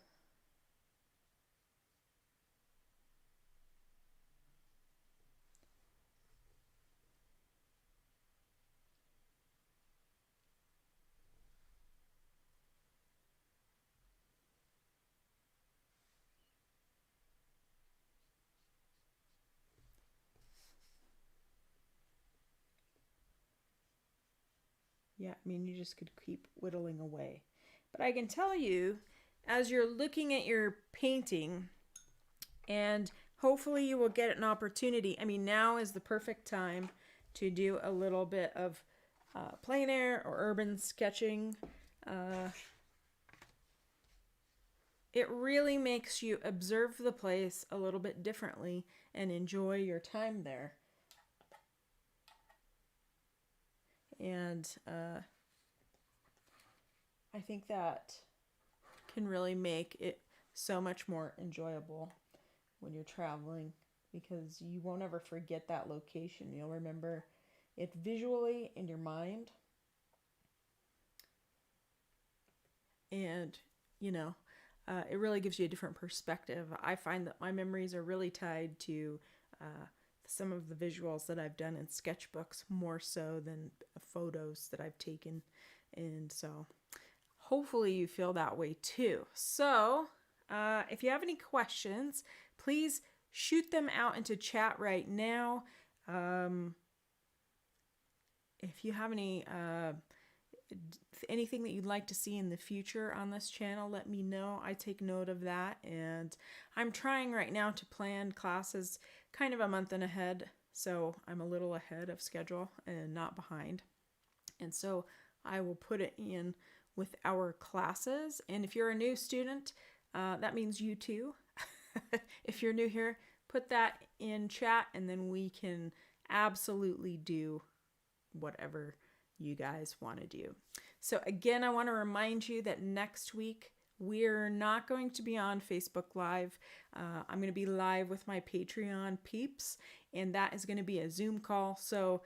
Yeah, I mean, you just could keep whittling away. But I can tell you, as you're looking at your painting, and hopefully you will get an opportunity. I mean, now is the perfect time to do a little bit of plein air or urban sketching. It really makes you observe the place a little bit differently and enjoy your time there. And I think that can really make it so much more enjoyable when you're traveling, because you won't ever forget that location. You'll remember it visually in your mind. And, you know, it really gives you a different perspective. I find that my memories are really tied to some of the visuals that I've done in sketchbooks more so than photos that I've taken. And so hopefully you feel that way too. So if you have any questions, please shoot them out into chat right now. If you have anything that you'd like to see in the future on this channel, let me know. I take note of that, and I'm trying right now to plan classes kind of a month and ahead, so I'm a little ahead of schedule and not behind. And so I will put it in with our classes. And if you're a new student, that means you too. If you're new here, put that in chat, and then we can absolutely do whatever you guys want to do. So again, I want to remind you that next week we're not going to be on Facebook Live. I'm going to be live with my Patreon peeps, and that is going to be a Zoom call. So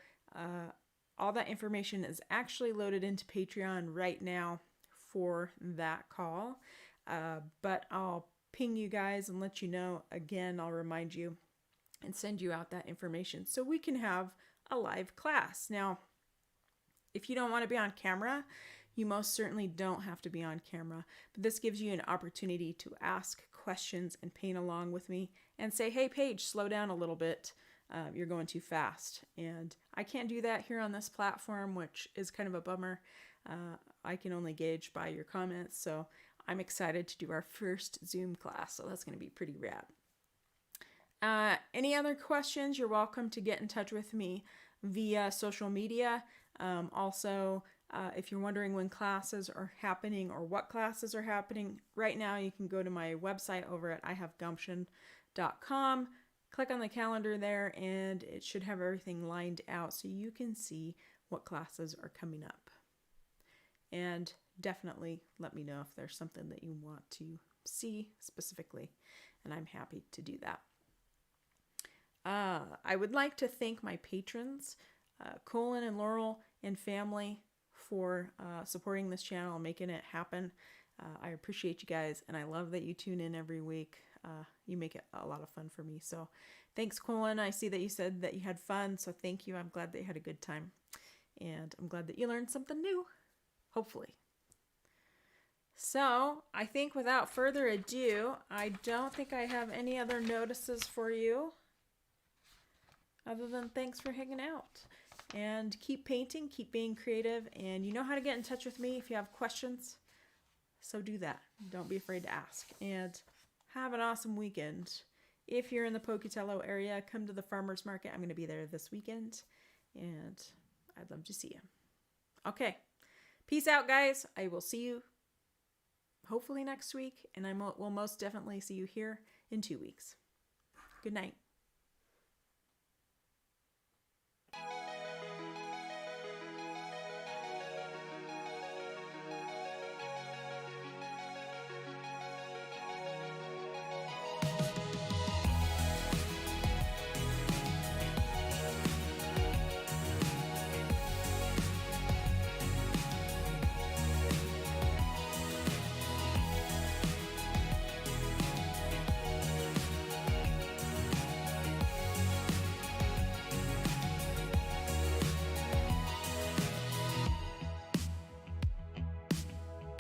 all that information is actually loaded into Patreon right now for that call. But I'll ping you guys and let you know. Again, I'll remind you and send you out that information so we can have a live class. Now, if you don't want to be on camera, you most certainly don't have to be on camera, but this gives you an opportunity to ask questions and paint along with me and say, hey, Paige, slow down a little bit. You're going too fast. And I can't do that here on this platform, which is kind of a bummer. I can only gauge by your comments. So I'm excited to do our first Zoom class. So that's going to be pretty rad. Any other questions, you're welcome to get in touch with me via social media. Also, if you're wondering when classes are happening or what classes are happening right now, you can go to my website over at ihavegumption.com, click on the calendar there, and it should have everything lined out so you can see what classes are coming up. And definitely let me know if there's something that you want to see specifically, and I'm happy to do that. I would like to thank my patrons, Colin and Laurel and family, for supporting this channel and making it happen. I appreciate you guys, and I love that you tune in every week. You make it a lot of fun for me. So thanks, Colin. I see that you said that you had fun, so thank you. I'm glad that you had a good time, and I'm glad that you learned something new, hopefully. So I think without further ado, I don't think I have any other notices for you other than thanks for hanging out. And keep painting, keep being creative, and you know how to get in touch with me if you have questions. So do that. Don't be afraid to ask. And have an awesome weekend. If you're in the Pocatello area, come to the farmer's market. I'm going to be there this weekend, and I'd love to see you. Okay. Peace out, guys. I will see you hopefully next week, and I will most definitely see you here in 2 weeks. Good night.